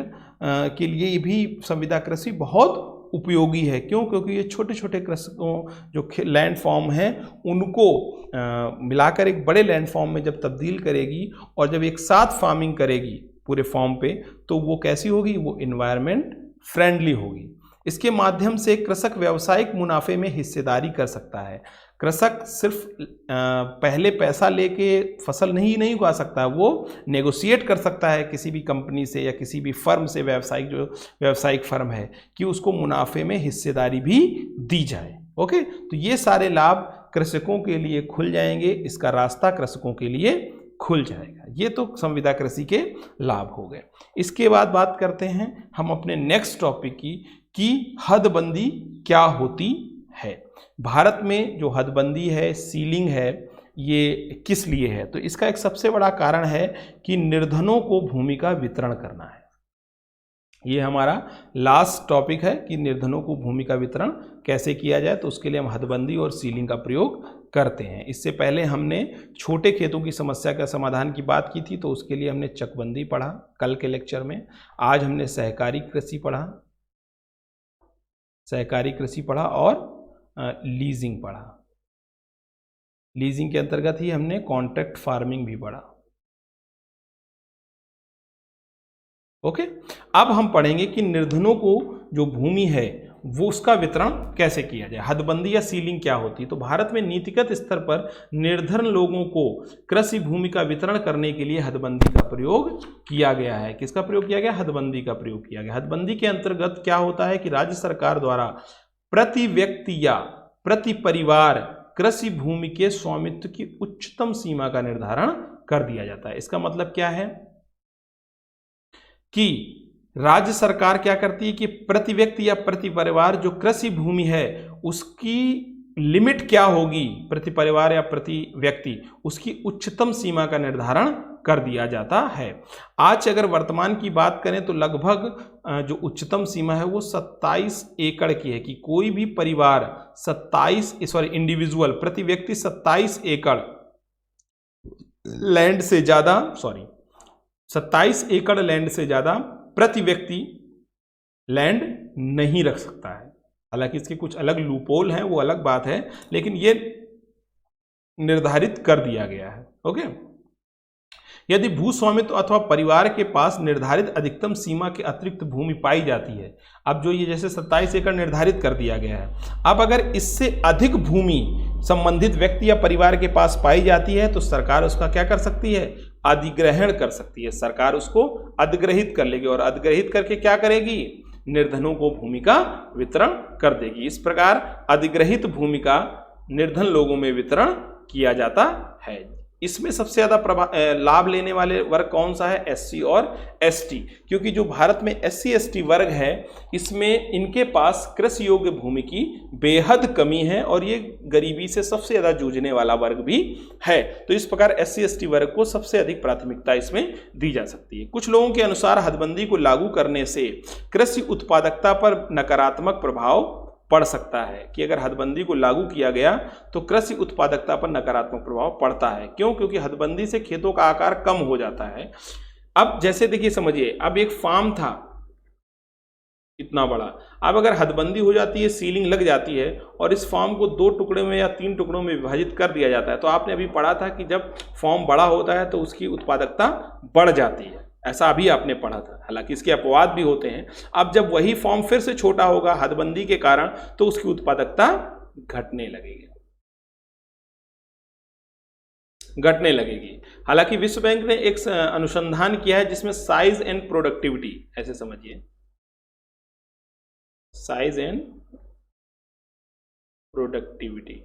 A: के लिए भी संविदा कृषि बहुत उपयोगी है। क्यों? क्योंकि ये छोटे छोटे कृषकों जो लैंड फॉर्म हैं उनको मिलाकर एक बड़े लैंड फॉर्म में जब तब्दील करेगी और जब एक साथ फार्मिंग करेगी पूरे फॉर्म पे, तो वो कैसी होगी? वो इन्वायरमेंट फ्रेंडली होगी। इसके माध्यम से कृषक व्यावसायिक मुनाफे में हिस्सेदारी कर सकता है। कृषक सिर्फ पहले पैसा लेके फसल नहीं उगा सकता, वो नेगोशिएट कर सकता है किसी भी कंपनी से या किसी भी फर्म से, व्यावसायिक फर्म है, कि उसको मुनाफे में हिस्सेदारी भी दी जाए। ओके, तो ये सारे लाभ कृषकों के लिए खुल जाएंगे, इसका रास्ता कृषकों के लिए खुल जाएगा। ये तो संविदा कृषि के लाभ हो गए। इसके बाद बात करते हैं हम अपने नेक्स्ट टॉपिक की कि हदबंदी क्या होती है। भारत में जो हदबंदी है, सीलिंग है, ये किस लिए है? तो इसका एक सबसे बड़ा कारण है कि निर्धनों को भूमि का वितरण करना है। ये हमारा लास्ट टॉपिक है कि निर्धनों को भूमि का वितरण कैसे किया जाए, तो उसके लिए हम हदबंदी और सीलिंग का प्रयोग करते हैं। इससे पहले हमने छोटे खेतों की समस्या का समाधान की बात की थी, तो उसके लिए हमने चकबंदी पढ़ा कल के लेक्चर में। आज हमने सहकारी कृषि पढ़ा और लीजिंग पढ़ा। लीजिंग के अंतर्गत ही हमने कॉन्ट्रैक्ट फार्मिंग भी पढ़ा। ओके, अब हम पढ़ेंगे कि निर्धनों को जो भूमि है वो उसका वितरण कैसे किया जाए। हदबंदी या सीलिंग क्या होती है? तो भारत में नीतिगत स्तर पर निर्धन लोगों को कृषि भूमि का वितरण करने के लिए हदबंदी का प्रयोग किया गया है। किसका प्रयोग किया गया? हदबंदी का प्रयोग किया गया। हदबंदी के अंतर्गत क्या होता है कि राज्य सरकार द्वारा प्रति व्यक्ति या प्रति परिवार कृषि भूमि के स्वामित्व की उच्चतम सीमा का निर्धारण कर दिया जाता है। इसका मतलब क्या है कि राज्य सरकार क्या करती है कि प्रति व्यक्ति या प्रति परिवार जो कृषि भूमि है उसकी लिमिट क्या होगी प्रति परिवार या प्रति व्यक्ति, उसकी उच्चतम सीमा का निर्धारण कर दिया जाता है। आज अगर वर्तमान की बात करें तो लगभग जो उच्चतम सीमा है वो 27 एकड़ की है, कि कोई भी परिवार 27 इंडिविजुअल प्रति व्यक्ति 27 एकड़ लैंड से ज़्यादा 27 एकड़ लैंड से ज़्यादा प्रति व्यक्ति लैंड नहीं रख सकता है। हालांकि इसके कुछ अलग लूपहोल हैं, वो अलग बात है, लेकिन ये निर्धारित कर दिया गया है। ओके, यदि भूस्वामित्व अथवा परिवार के पास निर्धारित अधिकतम सीमा के अतिरिक्त भूमि पाई जाती है, अब जो ये जैसे 27 एकड़ निर्धारित कर दिया गया है, अब अगर इससे अधिक भूमि संबंधित व्यक्ति या परिवार के पास पाई जाती है तो सरकार उसका क्या कर सकती है, अधिग्रहण कर सकती है। सरकार उसको अधिग्रहित कर लेगी और अधिग्रहित करके क्या करेगी, निर्धनों को भूमि का वितरण कर देगी। इस प्रकार अधिग्रहित भूमि का निर्धन लोगों में वितरण किया जाता है। इसमें सबसे ज्यादा लाभ लेने वाले वर्ग कौन सा है, एससी और एसटी, क्योंकि जो भारत में एससी एसटी वर्ग है इसमें इनके पास कृषि योग्य भूमि की बेहद कमी है और ये गरीबी से सबसे ज्यादा जूझने वाला वर्ग भी है। तो इस प्रकार एससी एसटी वर्ग को सबसे अधिक प्राथमिकता इसमें दी जा सकती है। कुछ लोगों के अनुसार हदबंदी को लागू करने से कृषि उत्पादकता पर नकारात्मक प्रभाव पड़ सकता है, कि अगर हदबंदी को लागू किया गया तो कृषि उत्पादकता पर नकारात्मक प्रभाव पड़ता है। क्यों? क्योंकि हदबंदी से खेतों का आकार कम हो जाता है। अब जैसे देखिए, समझिए, अब एक फार्म था इतना बड़ा, अब अगर हदबंदी हो जाती है, सीलिंग लग जाती है और इस फार्म को 2 टुकड़े में या 3 टुकड़ों में विभाजित कर दिया जाता है, तो आपने अभी पढ़ा था कि जब फार्म बड़ा होता है तो उसकी उत्पादकता बढ़ जाती है, ऐसा अभी आपने पढ़ा था। हालांकि इसके अपवाद भी होते हैं। अब जब वही फॉर्म फिर से छोटा होगा हदबंदी के कारण तो उसकी उत्पादकता घटने लगेगी। हालांकि विश्व बैंक ने एक अनुसंधान किया है जिसमें साइज एंड प्रोडक्टिविटी, ऐसे समझिए, साइज एंड प्रोडक्टिविटी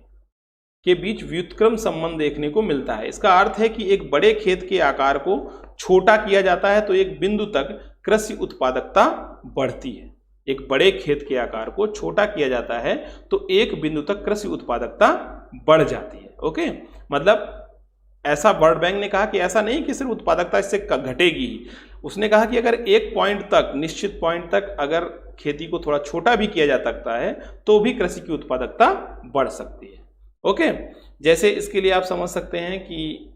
A: के बीच व्युत्क्रम संबंध देखने को मिलता है। इसका अर्थ है कि एक बड़े खेत के आकार को छोटा किया जाता है तो एक बिंदु तक कृषि उत्पादकता बढ़ती है। एक बड़े खेत के आकार को छोटा किया जाता है तो एक बिंदु तक कृषि उत्पादकता बढ़ जाती है। ओके, मतलब ऐसा वर्ल्ड बैंक ने कहा कि ऐसा नहीं कि सिर्फ उत्पादकता इससे घटेगी, उसने कहा कि अगर एक पॉइंट तक, निश्चित पॉइंट तक अगर खेती को थोड़ा छोटा भी किया जा सकता है तो भी कृषि की उत्पादकता बढ़ सकती है। ओके, जैसे इसके लिए आप समझ सकते हैं कि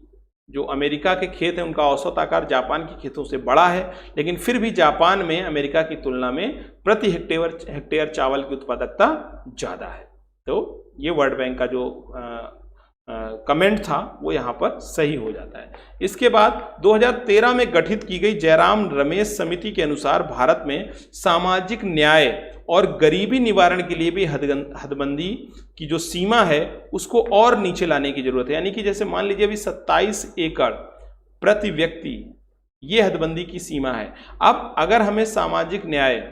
A: जो अमेरिका के खेत हैं उनका औसत आकार जापान के खेतों से बड़ा है, लेकिन फिर भी जापान में अमेरिका की तुलना में प्रति हेक्टेयर चावल की उत्पादकता ज़्यादा है। तो ये वर्ल्ड बैंक का जो कमेंट था वो यहाँ पर सही हो जाता है। इसके बाद 2013 में गठित की गई जयराम रमेश समिति के अनुसार भारत में सामाजिक न्याय और गरीबी निवारण के लिए भी हदबंदी की जो सीमा है उसको और नीचे लाने की जरूरत है। यानी कि जैसे मान लीजिए अभी 27 एकड़ प्रति व्यक्ति ये हदबंदी की सीमा है। अब अगर हमें सामाजिक न्याय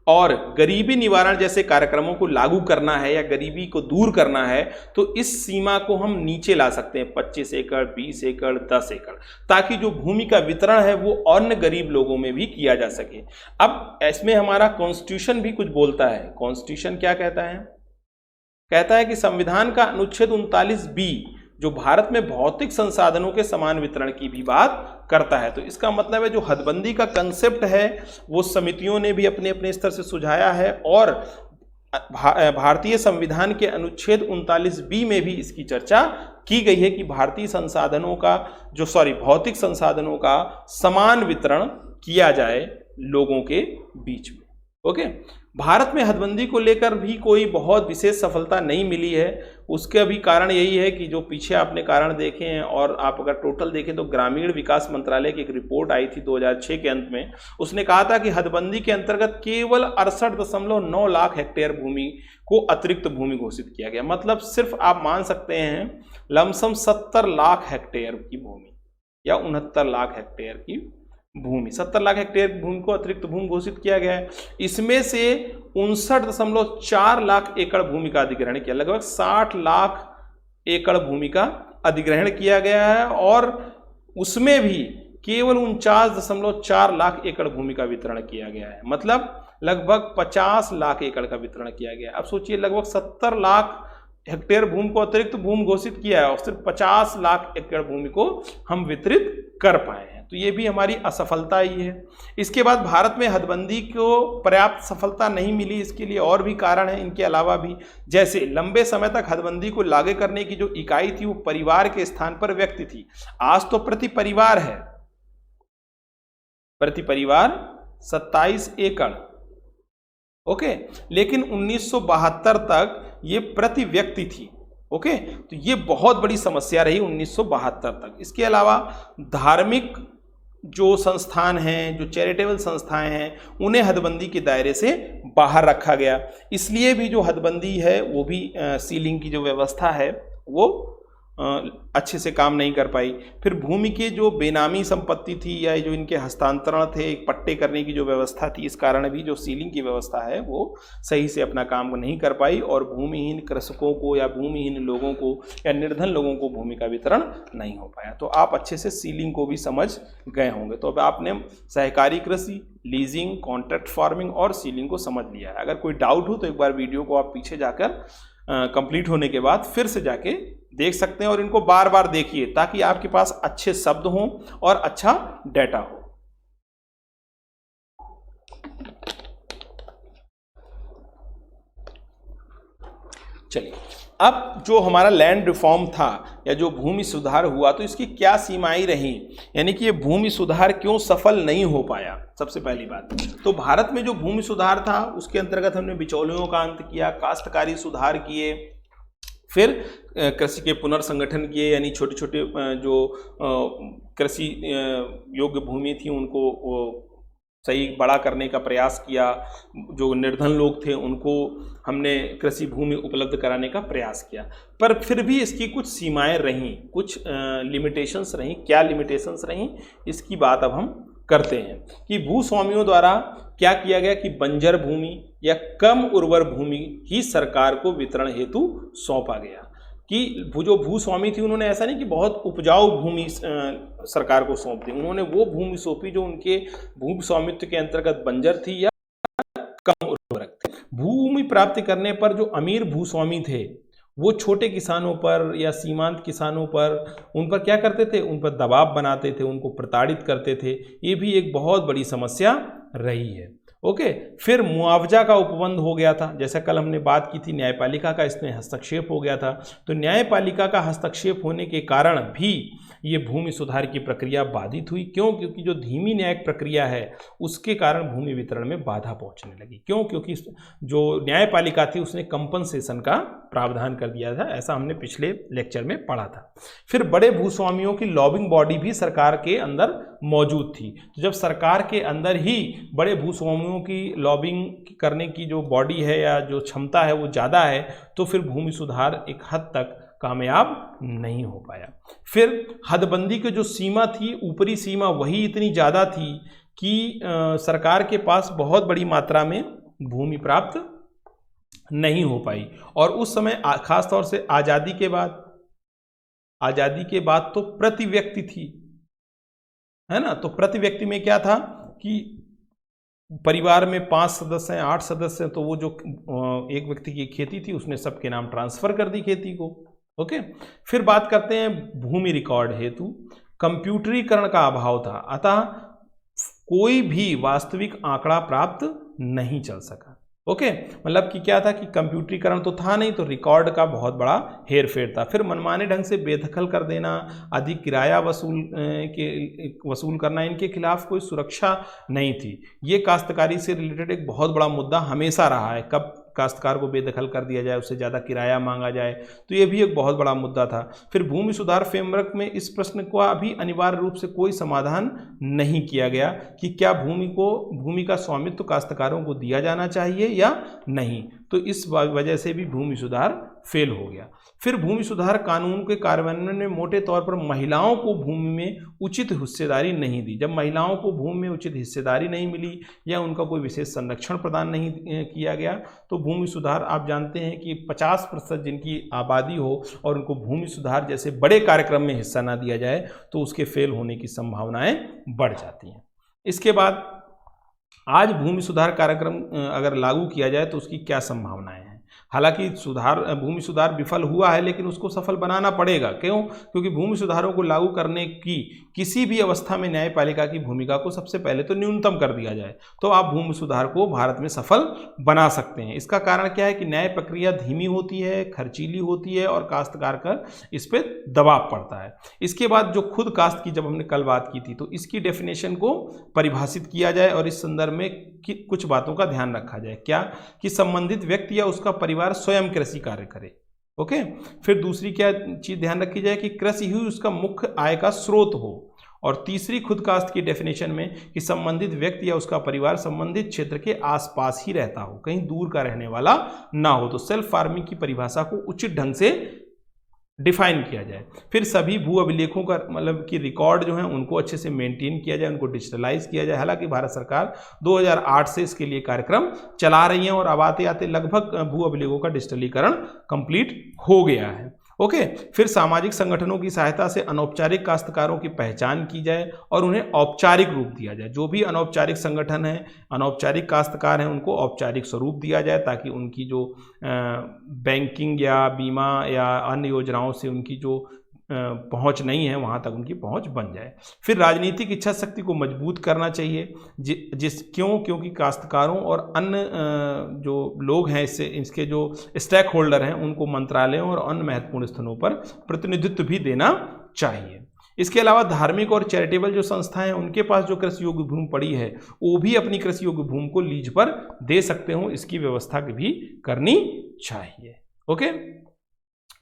A: और गरीबी निवारण जैसे कार्यक्रमों को लागू करना है या गरीबी को दूर करना है तो इस सीमा को हम नीचे ला सकते हैं, 25 एकड़, 20 एकड़, 10 एकड़, ताकि जो भूमि का वितरण है वो अन्य गरीब लोगों में भी किया जा सके। अब इसमें हमारा कॉन्स्टिट्यूशन भी कुछ बोलता है। कॉन्स्टिट्यूशन क्या कहता है? कहता है कि संविधान का अनुच्छेद 39B जो भारत में भौतिक संसाधनों के समान वितरण की भी बात करता है। तो इसका मतलब है जो हदबंदी का कंसेप्ट है वो समितियों ने भी अपने अपने स्तर से सुझाया है और भारतीय संविधान के अनुच्छेद 39B में भी इसकी चर्चा की गई है कि भारतीय संसाधनों का भौतिक संसाधनों का समान वितरण किया जाए लोगों के बीच में। ओके, भारत में हदबंदी को लेकर भी कोई बहुत विशेष सफलता नहीं मिली है। उसका भी कारण यही है कि जो पीछे आपने कारण देखे हैं और आप अगर टोटल देखें तो ग्रामीण विकास मंत्रालय की एक रिपोर्ट आई थी 2006 के अंत में, उसने कहा था कि हदबंदी के अंतर्गत केवल 68.9 लाख हेक्टेयर भूमि को अतिरिक्त भूमि घोषित किया गया। मतलब सिर्फ आप मान सकते हैं लमसम 70 लाख हेक्टेयर की भूमि या 69 लाख हेक्टेयर की भूमि, 70 लाख हेक्टेयर भूमि को अतिरिक्त भूमि घोषित किया गया है। इसमें से 59.4 लाख एकड़ भूमि का अधिग्रहण किया, लगभग 60 लाख एकड़ भूमि का अधिग्रहण किया गया है और उसमें भी केवल 49.4 लाख एकड़ भूमि का वितरण किया गया है। मतलब लगभग 50 लाख एकड़ का वितरण किया गया। अब सोचिए, लगभग 70 लाख हेक्टेयर भूमि को अतिरिक्त भूमि घोषित किया है और सिर्फ 50 लाख एकड़ भूमि को हम वितरित कर पाए हैं, तो ये भी हमारी असफलता ही है। इसके बाद भारत में हदबंदी को पर्याप्त सफलता नहीं मिली, इसके लिए और भी कारण है इनके अलावा भी, जैसे लंबे समय तक हदबंदी को लागू करने की जो इकाई थी वो परिवार के स्थान पर व्यक्ति थी। आज तो प्रति परिवार है, प्रति परिवार 27 एकड़, ओके, लेकिन 1972 तक ये प्रति व्यक्ति थी, ओके, तो ये बहुत बड़ी समस्या रही 1972 तक। इसके अलावा धार्मिक जो संस्थान हैं, जो चैरिटेबल संस्थाएं हैं, उन्हें हदबंदी के दायरे से बाहर रखा गया, इसलिए भी जो हदबंदी है वो भी सीलिंग की जो व्यवस्था है वो अच्छे से काम नहीं कर पाई। फिर भूमि के जो बेनामी संपत्ति थी या जो इनके हस्तांतरण थे, एक पट्टे करने की जो व्यवस्था थी, इस कारण भी जो सीलिंग की व्यवस्था है वो सही से अपना काम नहीं कर पाई और भूमिहीन कृषकों को या भूमिहीन लोगों को या निर्धन लोगों को भूमि का वितरण नहीं हो पाया। तो आप अच्छे से सीलिंग को भी समझ गए होंगे। तो अब आपने सहकारी कृषि, लीजिंग, कॉन्ट्रैक्ट फार्मिंग और सीलिंग को समझ लिया है। अगर कोई डाउट हो तो एक बार वीडियो को आप पीछे जाकर कंप्लीट होने के बाद फिर से जाके देख सकते हैं और इनको बार बार देखिए ताकि आपके पास अच्छे शब्द हों और अच्छा डेटा हो। चलिए, अब जो हमारा लैंड रिफॉर्म था या जो भूमि सुधार हुआ तो इसकी क्या सीमाएं रहीं, यानी कि ये भूमि सुधार क्यों सफल नहीं हो पाया। सबसे पहली बात तो भारत में जो भूमि सुधार था उसके अंतर्गत हमने बिचौलियों का अंत किया, काश्तकारी सुधार किए, फिर कृषि के पुनर्संगठन किए, यानी छोटे छोटे जो कृषि योग्य भूमि थी उनको सही बड़ा करने का प्रयास किया, जो निर्धन लोग थे उनको हमने कृषि भूमि उपलब्ध कराने का प्रयास किया, पर फिर भी इसकी कुछ सीमाएं रहीं, कुछ लिमिटेशंस रहीं। क्या लिमिटेशंस रहीं इसकी बात अब हम करते हैं कि भूस्वामियों द्वारा क्या किया गया कि बंजर भूमि या कम उर्वर भूमि ही सरकार को वितरण हेतु सौंपा गया। कि जो भूस्वामी थी उन्होंने ऐसा नहीं कि बहुत उपजाऊ भूमि सरकार को सौंप दी, उन्होंने वो भूमि सौंपी जो उनके भू स्वामित्व के अंतर्गत बंजर थी या कम उर्वरक थी। भूमि प्राप्ति करने पर जो अमीर भूस्वामी थे वो छोटे किसानों पर या सीमांत किसानों पर उन पर क्या करते थे, उन पर दबाव बनाते थे, उनको प्रताड़ित करते थे। ये भी एक बहुत बड़ी समस्या रही है। ओके, फिर मुआवजा का उपबंध हो गया था, जैसा कल हमने बात की थी, न्यायपालिका का इसमें हस्तक्षेप हो गया था। तो न्यायपालिका का हस्तक्षेप होने के कारण भी ये भूमि सुधार की प्रक्रिया बाधित हुई। क्यों? क्योंकि जो धीमी न्यायिक प्रक्रिया है उसके कारण भूमि वितरण में बाधा पहुंचने लगी। क्यों? क्योंकि जो न्यायपालिका थी उसने कंपनसेशन का प्रावधान कर दिया था, ऐसा हमने पिछले लेक्चर में पढ़ा था। फिर बड़े भूस्वामियों की लॉबिंग बॉडी भी सरकार के अंदर मौजूद थी। तो जब सरकार के अंदर ही बड़े भूस्वामियों की लॉबिंग करने की जो बॉडी है या जो क्षमता है वो ज़्यादा है, तो फिर भूमि सुधार एक हद तक कामयाब नहीं हो पाया। फिर हदबंदी की जो सीमा थी, ऊपरी सीमा, वही इतनी ज़्यादा थी कि सरकार के पास बहुत बड़ी मात्रा में भूमि प्राप्त नहीं हो पाई। और उस समय खास तौर से आज़ादी के बाद तो प्रति व्यक्ति थी, है ना। तो प्रति व्यक्ति में क्या था कि परिवार में 5 सदस्य हैं, 8 सदस्य हैं, तो वो जो एक व्यक्ति की खेती थी उसने सबके नाम ट्रांसफर कर दी खेती को। ओके, फिर बात करते हैं भूमि रिकॉर्ड हेतु कंप्यूटरीकरण का अभाव था, अतः कोई भी वास्तविक आंकड़ा प्राप्त नहीं चल सका। ओके, मतलब कि क्या था कि कंप्यूटरीकरण तो था नहीं, तो रिकॉर्ड का बहुत बड़ा हेरफेर था। फिर मनमाने ढंग से बेदखल कर देना, अधिक किराया वसूल करना, इनके खिलाफ कोई सुरक्षा नहीं थी। ये काश्तकारी से रिलेटेड एक बहुत बड़ा मुद्दा हमेशा रहा है, कब काश्तकार को बेदखल कर दिया जाए, उससे ज़्यादा किराया मांगा जाए, तो ये भी एक बहुत बड़ा मुद्दा था। फिर भूमि सुधार फ्रेमवर्क में इस प्रश्न को अभी अनिवार्य रूप से कोई समाधान नहीं किया गया कि क्या भूमि का स्वामित्व काश्तकारों को दिया जाना चाहिए या नहीं। तो इस वजह से भी भूमि सुधार फेल हो गया। फिर भूमि सुधार कानून के कार्यान्वयन में मोटे तौर पर महिलाओं को भूमि में उचित हिस्सेदारी नहीं दी। जब महिलाओं को भूमि में उचित हिस्सेदारी नहीं मिली या उनका कोई विशेष संरक्षण प्रदान नहीं किया गया, तो भूमि सुधार, आप जानते हैं कि 50% जिनकी आबादी हो और उनको भूमि सुधार जैसे बड़े कार्यक्रम में हिस्सा ना दिया जाए तो उसके फेल होने की संभावनाएं बढ़ जाती हैं। इसके बाद आज भूमि सुधार कार्यक्रम अगर लागू किया जाए तो उसकी क्या संभावनाएं हैं। हालांकि भूमि सुधार विफल हुआ है, लेकिन उसको सफल बनाना पड़ेगा। क्यों? क्योंकि भूमि सुधारों को लागू करने की किसी भी अवस्था में न्यायपालिका की भूमिका को सबसे पहले तो न्यूनतम कर दिया जाए, तो आप भूमि सुधार को भारत में सफल बना सकते हैं। इसका कारण क्या है कि न्याय प्रक्रिया धीमी होती है, खर्चीली होती है और काश्तकार का इस पर दबाव पड़ता है। इसके बाद जो खुद काश्त की जब हमने कल बात की थी, तो इसकी डेफिनेशन को परिभाषित किया जाए और इस संदर्भ में कुछ बातों का ध्यान रखा जाए। क्या? कि संबंधित व्यक्ति या उसका परिवार स्वयं कृषि कार्य करे। ओके। फिर दूसरी क्या चीज ध्यान रखी जाए कि कृषि ही उसका मुख्य आय का स्रोत हो। और तीसरी खुद काश्त की डेफिनेशन में कि संबंधित व्यक्ति या उसका परिवार संबंधित क्षेत्र के आसपास ही रहता हो, कहीं दूर का रहने वाला ना हो। तो सेल्फ फार्मिंग की परिभाषा को उचित ढंग से डिफाइन किया जाए। फिर सभी भू अभिलेखों का मतलब कि रिकॉर्ड जो है उनको अच्छे से मेंटेन किया जाए, उनको डिजिटलाइज किया जाए। हालांकि भारत सरकार 2008 से इसके लिए कार्यक्रम चला रही है और अब आते आते लगभग भू अभिलेखों का डिजिटलीकरण कंप्लीट हो गया है। ओके। फिर सामाजिक संगठनों की सहायता से अनौपचारिक काश्तकारों की पहचान की जाए और उन्हें औपचारिक रूप दिया जाए। जो भी अनौपचारिक संगठन है, अनौपचारिक काश्तकार हैं, उनको औपचारिक स्वरूप दिया जाए ताकि उनकी जो बैंकिंग या बीमा या अन्य योजनाओं से उनकी जो पहुंच नहीं है वहां तक उनकी पहुंच बन जाए। फिर राजनीतिक इच्छा शक्ति को मजबूत करना चाहिए। क्योंकि काश्तकारों और अन्य जो लोग हैं इसके जो स्टेक होल्डर हैं उनको मंत्रालयों और अन्य महत्वपूर्ण स्थानों पर प्रतिनिधित्व भी देना चाहिए। इसके अलावा धार्मिक और चैरिटेबल जो संस्थाएं हैं उनके पास जो कृषि योग्य भूमि पड़ी है वो भी अपनी कृषि योग्य भूमि को लीज पर दे सकते हो, इसकी व्यवस्था भी करनी चाहिए। ओके।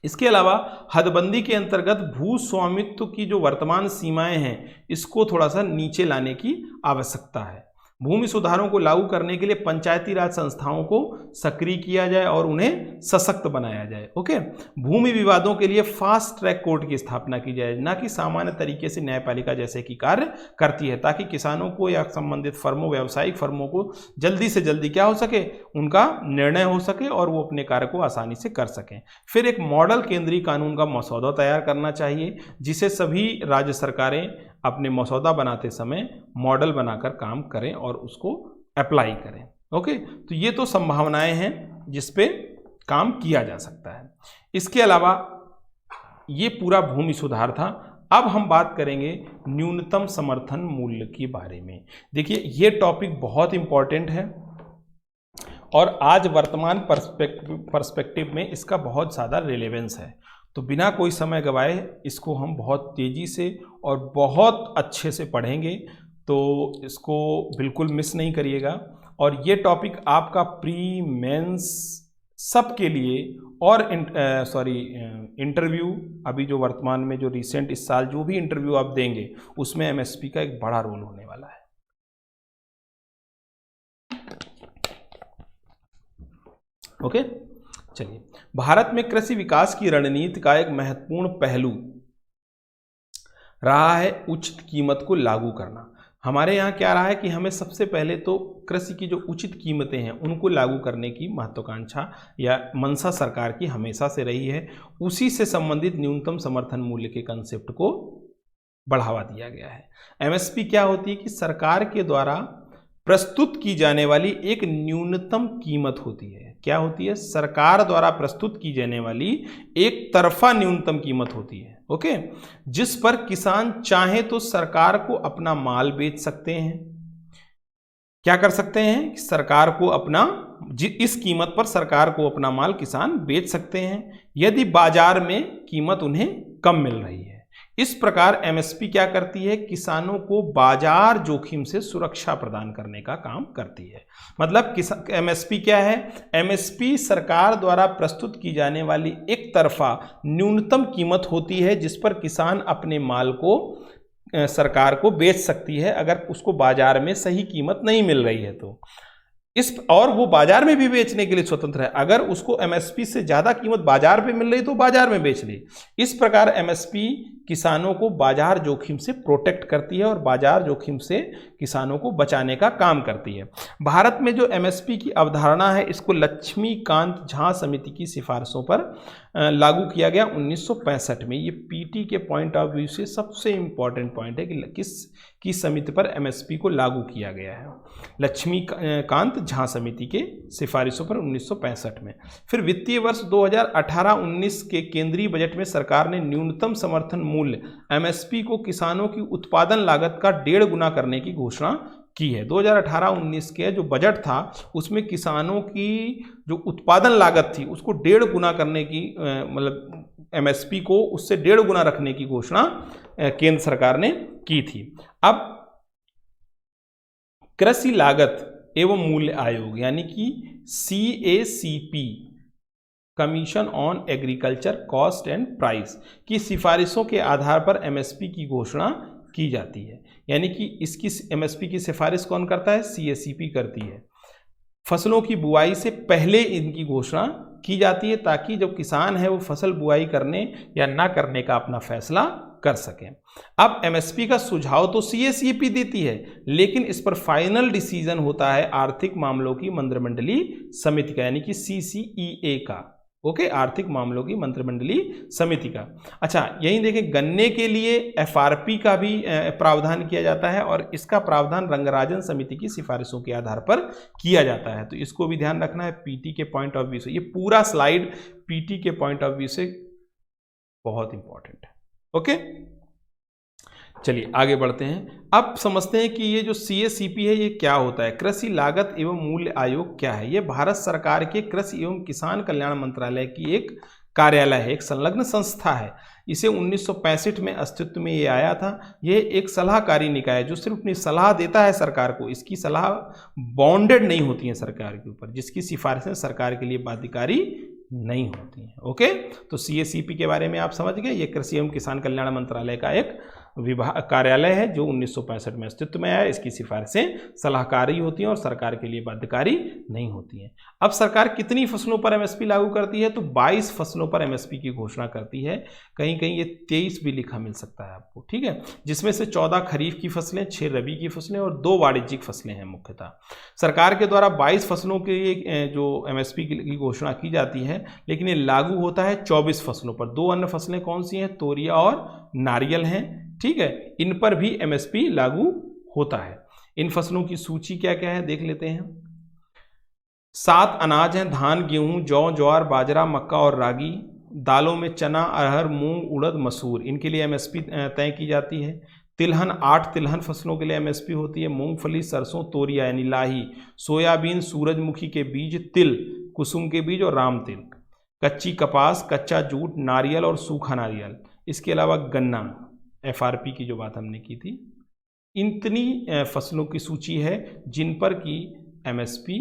A: इसके अलावा हदबंदी के अंतर्गत भू स्वामित्व की जो वर्तमान सीमाएं हैं इसको थोड़ा सा नीचे लाने की आवश्यकता है। भूमि सुधारों को लागू करने के लिए पंचायती राज संस्थाओं को सक्रिय किया जाए और उन्हें सशक्त बनाया जाए। ओके। भूमि विवादों के लिए फास्ट ट्रैक कोर्ट की स्थापना की जाए, ना कि सामान्य तरीके से न्यायपालिका जैसे कि कार्य करती है, ताकि किसानों को या संबंधित फर्मों, व्यावसायिक फर्मों को जल्दी से जल्दी क्या हो सके, उनका निर्णय हो सके और वो अपने कार्य को आसानी से कर सकें। फिर एक मॉडल केंद्रीय कानून का मसौदा तैयार करना चाहिए जिसे सभी राज्य सरकारें अपने मसौदा बनाते समय मॉडल बनाकर काम करें और उसको अप्लाई करें। ओके। तो ये तो संभावनाएं हैं जिस पे काम किया जा सकता है। इसके अलावा ये पूरा भूमि सुधार था। अब हम बात करेंगे न्यूनतम समर्थन मूल्य के बारे में। देखिए ये टॉपिक बहुत इंपॉर्टेंट है और आज वर्तमान पर्सपेक्टिव में इसका बहुत ज़्यादा रिलेवेंस है। तो बिना कोई समय गवाए इसको हम बहुत तेज़ी से और बहुत अच्छे से पढ़ेंगे, तो इसको बिल्कुल मिस नहीं करिएगा। और ये टॉपिक आपका प्री मेंस सब के लिए और इंटरव्यू अभी जो वर्तमान में जो रिसेंट इस साल जो भी इंटरव्यू आप देंगे उसमें एमएसपी का एक बड़ा रोल होने वाला है। ओके। चलिए, भारत में कृषि विकास की रणनीति का एक महत्वपूर्ण पहलू रहा है उचित कीमत को लागू करना। हमारे यहाँ क्या रहा है कि हमें सबसे पहले तो कृषि की जो उचित कीमतें हैं उनको लागू करने की महत्वाकांक्षा या मंशा सरकार की हमेशा से रही है। उसी से संबंधित न्यूनतम समर्थन मूल्य के कंसेप्ट को बढ़ावा दिया गया है। एमएसपी क्या होती है कि सरकार के द्वारा प्रस्तुत की जाने वाली एक न्यूनतम कीमत होती है। क्या होती है? सरकार द्वारा प्रस्तुत की जाने वाली एक तरफा न्यूनतम कीमत होती है। ओके। जिस पर किसान चाहे तो सरकार को अपना माल बेच सकते हैं। क्या कर सकते हैं? सरकार को अपना इस कीमत पर सरकार को अपना माल किसान बेच सकते हैं यदि बाजार में कीमत उन्हें कम मिल रही है। इस प्रकार एमएसपी क्या करती है? किसानों को बाजार जोखिम से सुरक्षा प्रदान करने का काम करती है। मतलब एमएसपी क्या है? एमएसपी सरकार द्वारा प्रस्तुत की जाने वाली एक तरफा न्यूनतम कीमत होती है जिस पर किसान अपने माल को सरकार को बेच सकती है अगर उसको बाजार में सही कीमत नहीं मिल रही है तो। और वो बाजार में भी बेचने के लिए स्वतंत्र है। अगर उसको एमएसपी से ज्यादा कीमत बाजार पे मिल रही तो बाजार में बेच ले। इस प्रकार एमएसपी किसानों को बाजार जोखिम से प्रोटेक्ट करती है और बाजार जोखिम से किसानों को बचाने का काम करती है। भारत में जो एमएसपी की अवधारणा है, इसको लक्ष्मीकांत झा समिति की सिफारिशों पर लागू किया गया 1965 में। ये पीटी के पॉइंट ऑफ व्यू से सबसे इंपॉर्टेंट पॉइंट है कि किस समिति पर एमएसपी को लागू किया गया है। लक्ष्मीकांत झा समिति के सिफारिशों पर 1965 में। फिर वित्तीय वर्ष 2018-19 के केंद्रीय बजट में सरकार ने न्यूनतम समर्थन मूल्य एमएसपी को किसानों की उत्पादन लागत का 1.5 गुना करने की घोषणा की है। 2018-19 के जो बजट था उसमें किसानों की जो उत्पादन लागत थी उसको 1.5 गुना करने की मतलब एमएसपी को उससे 1.5 गुना रखने की घोषणा केंद्र सरकार ने की थी। अब कृषि लागत एवं मूल्य आयोग यानी कि CACP, commission on agriculture cost and price की सिफारिशों के आधार पर एमएसपी की घोषणा की जाती है। यानी कि इसकी एमएसपी की सिफारिश कौन करता है? CACP करती है। फसलों की बुआई से पहले इनकी घोषणा की जाती है ताकि जब किसान है वो फसल बुआई करने या ना करने का अपना फैसला कर सकें। अब एमएसपी का सुझाव तो CACP देती है, लेकिन इस पर फाइनल डिसीजन होता है आर्थिक मामलों की मंत्रिमंडलीय समिति का, यानी कि CCEA का। ओके, आर्थिक मामलों की मंत्रिमंडलीय समिति का। अच्छा, यहीं देखें, गन्ने के लिए FRP का भी प्रावधान किया जाता है और इसका प्रावधान रंगराजन समिति की सिफारिशों के आधार पर किया जाता है। तो इसको भी ध्यान रखना है पीटी के पॉइंट ऑफ व्यू से। ये पूरा स्लाइड पीटी के पॉइंट ऑफ व्यू से बहुत इंपॉर्टेंट है। ओके, चलिए आगे बढ़ते हैं। अब समझते हैं कि ये जो CACP है ये क्या होता है। कृषि लागत एवं मूल्य आयोग क्या है? ये भारत सरकार के कृषि एवं किसान कल्याण मंत्रालय की एक कार्यालय है, एक संलग्न संस्था है। इसे 1965 में अस्तित्व में ये आया था। यह एक सलाहकारी निकाय है जो सिर्फ अपनी सलाह देता है सरकार को। इसकी सलाह बाउंडेड नहीं होती है सरकार के ऊपर, जिसकी सिफारिशें सरकार के लिए बाध्यकारी नहीं होती हैं। ओके, तो CACP के बारे में आप समझ गए। ये कृषि एवं किसान कल्याण मंत्रालय का एक विभाग कार्यालय है जो 1965 में अस्तित्व में आया। इसकी सिफारिशें सलाहकारी होती हैं और सरकार के लिए बाध्यकारी नहीं होती हैं। अब सरकार कितनी फसलों पर एमएसपी लागू करती है? तो 22 फसलों पर एमएसपी की घोषणा करती है। कहीं कहीं ये 23 भी लिखा मिल सकता है आपको, ठीक है, जिसमें से 14 खरीफ की फसलें, 6 रबी की फसलें और 2 वाणिज्यिक फसलें हैं मुख्यतः। सरकार के द्वारा 22 फसलों के लिए जो एमएसपी की घोषणा की जाती है, लेकिन ये लागू होता है 24 फसलों पर। 2 अन्य फसलें कौन सी हैं? तोरिया और नारियल हैं, ठीक है, इन पर भी एमएसपी लागू होता है। इन फसलों की सूची क्या क्या है देख लेते हैं। 7 अनाज हैं: धान, गेहूं, जौ, ज्वार, बाजरा, मक्का और रागी। दालों में चना, अरहर, मूंग, उड़द, मसूर, इनके लिए एमएसपी तय की जाती है। तिलहन, 8 तिलहन फसलों के लिए एमएसपी होती है। मूंगफली, सरसों, तोरिया यानी लाही, सोयाबीन, सूरजमुखी के बीज, तिल, कुसुम के बीज और राम तिल, कच्ची कपास, कच्चा जूट, नारियल और सूखा नारियल। इसके अलावा गन्ना, FRP की जो बात हमने की थी। इतनी फसलों की सूची है जिन पर की एमएसपी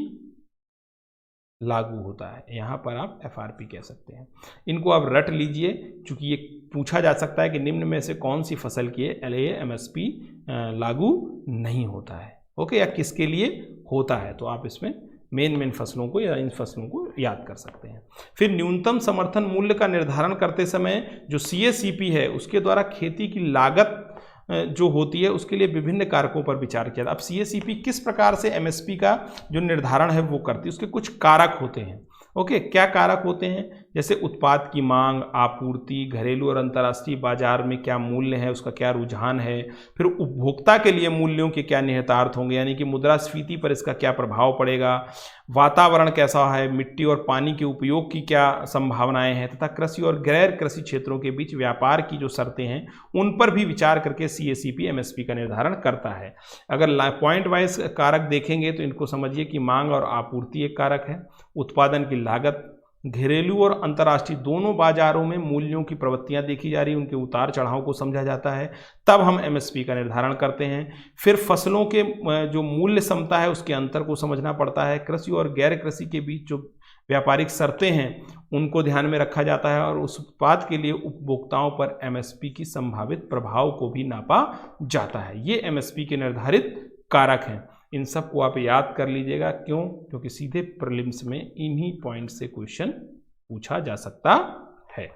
A: लागू होता है। यहाँ पर आप FRP कह सकते हैं। इनको आप रट लीजिए, क्योंकि ये पूछा जा सकता है कि निम्न में से कौन सी फसल के लिए एमएसपी लागू नहीं होता है, ओके, या किसके लिए होता है। तो आप इसमें मेन फसलों को या इन फसलों को याद कर सकते हैं। फिर न्यूनतम समर्थन मूल्य का निर्धारण करते समय जो CACP है उसके द्वारा खेती की लागत जो होती है उसके लिए विभिन्न कारकों पर विचार किया। अब CACP किस प्रकार से एमएसपी का जो निर्धारण है वो करती है, उसके कुछ कारक होते हैं। ओके, क्या कारक होते हैं? जैसे उत्पाद की मांग, आपूर्ति, घरेलू और अंतर्राष्ट्रीय बाजार में क्या मूल्य है, उसका क्या रुझान है। फिर उपभोक्ता के लिए मूल्यों के क्या निहितार्थ होंगे, यानी कि मुद्रास्फीति पर इसका क्या प्रभाव पड़ेगा, वातावरण कैसा है, मिट्टी और पानी के उपयोग की क्या संभावनाएं हैं, तथा कृषि और गैर कृषि क्षेत्रों के बीच व्यापार की जो शर्तें हैं उन पर भी विचार करके CACP एमएसपी का निर्धारण करता है। अगर पॉइंट वाइज कारक देखेंगे तो इनको समझिए कि मांग और आपूर्ति एक कारक है, उत्पादन की लागत, घरेलू और अंतर्राष्ट्रीय दोनों बाजारों में मूल्यों की प्रवृत्तियां देखी जा रही, उनके उतार चढ़ाव को समझा जाता है, तब हम एमएसपी का निर्धारण करते हैं। फिर फसलों के जो मूल्य क्षमता है उसके अंतर को समझना पड़ता है। कृषि और गैर कृषि के बीच जो व्यापारिक शर्तें हैं उनको ध्यान में रखा जाता है और उस उत्पाद के लिए उपभोक्ताओं पर एमएसपी की संभावित प्रभाव को भी नापा जाता है। ये एमएसपी के निर्धारित कारक हैं। इन सब को आप याद कर लीजिएगा। क्यों? क्योंकि सीधे प्रीलिम्स में इन्हीं पॉइंट से क्वेश्चन पूछा जा सकता है।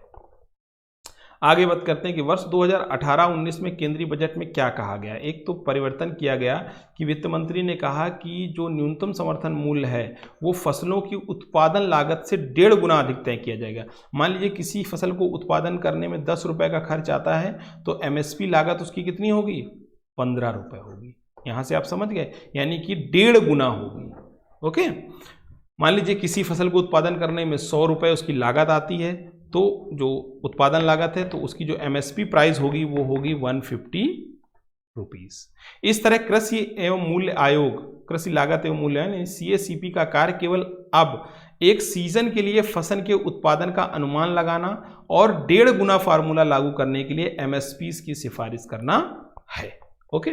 A: आगे बात करते हैं कि वर्ष 2018-19 में केंद्रीय बजट में क्या कहा गया। एक तो परिवर्तन किया गया कि वित्त मंत्री ने कहा कि जो न्यूनतम समर्थन मूल्य है वो फसलों की उत्पादन लागत से 1.5 गुना अधिक तय किया जाएगा। मान लीजिए किसी फसल को उत्पादन करने में 10 रुपये का खर्च आता है तो MSP लागत उसकी कितनी होगी? 15 रुपये होगी। यहाँ से आप समझ गए, यानी कि 1.5 गुना होगी। ओके, मान लीजिए किसी फसल को उत्पादन करने में 100 रुपये उसकी लागत आती है, तो जो उत्पादन लागत है तो उसकी जो MSP प्राइस होगी वो होगी 150 रुपीज़। इस तरह कृषि एवं मूल्य आयोग, कृषि लागत एवं मूल्य यानी CACP का कार्य केवल अब एक सीजन के लिए फसल के उत्पादन का अनुमान लगाना और 1.5 गुना फार्मूला लागू करने के लिए MSPs की सिफारिश करना है। ओके,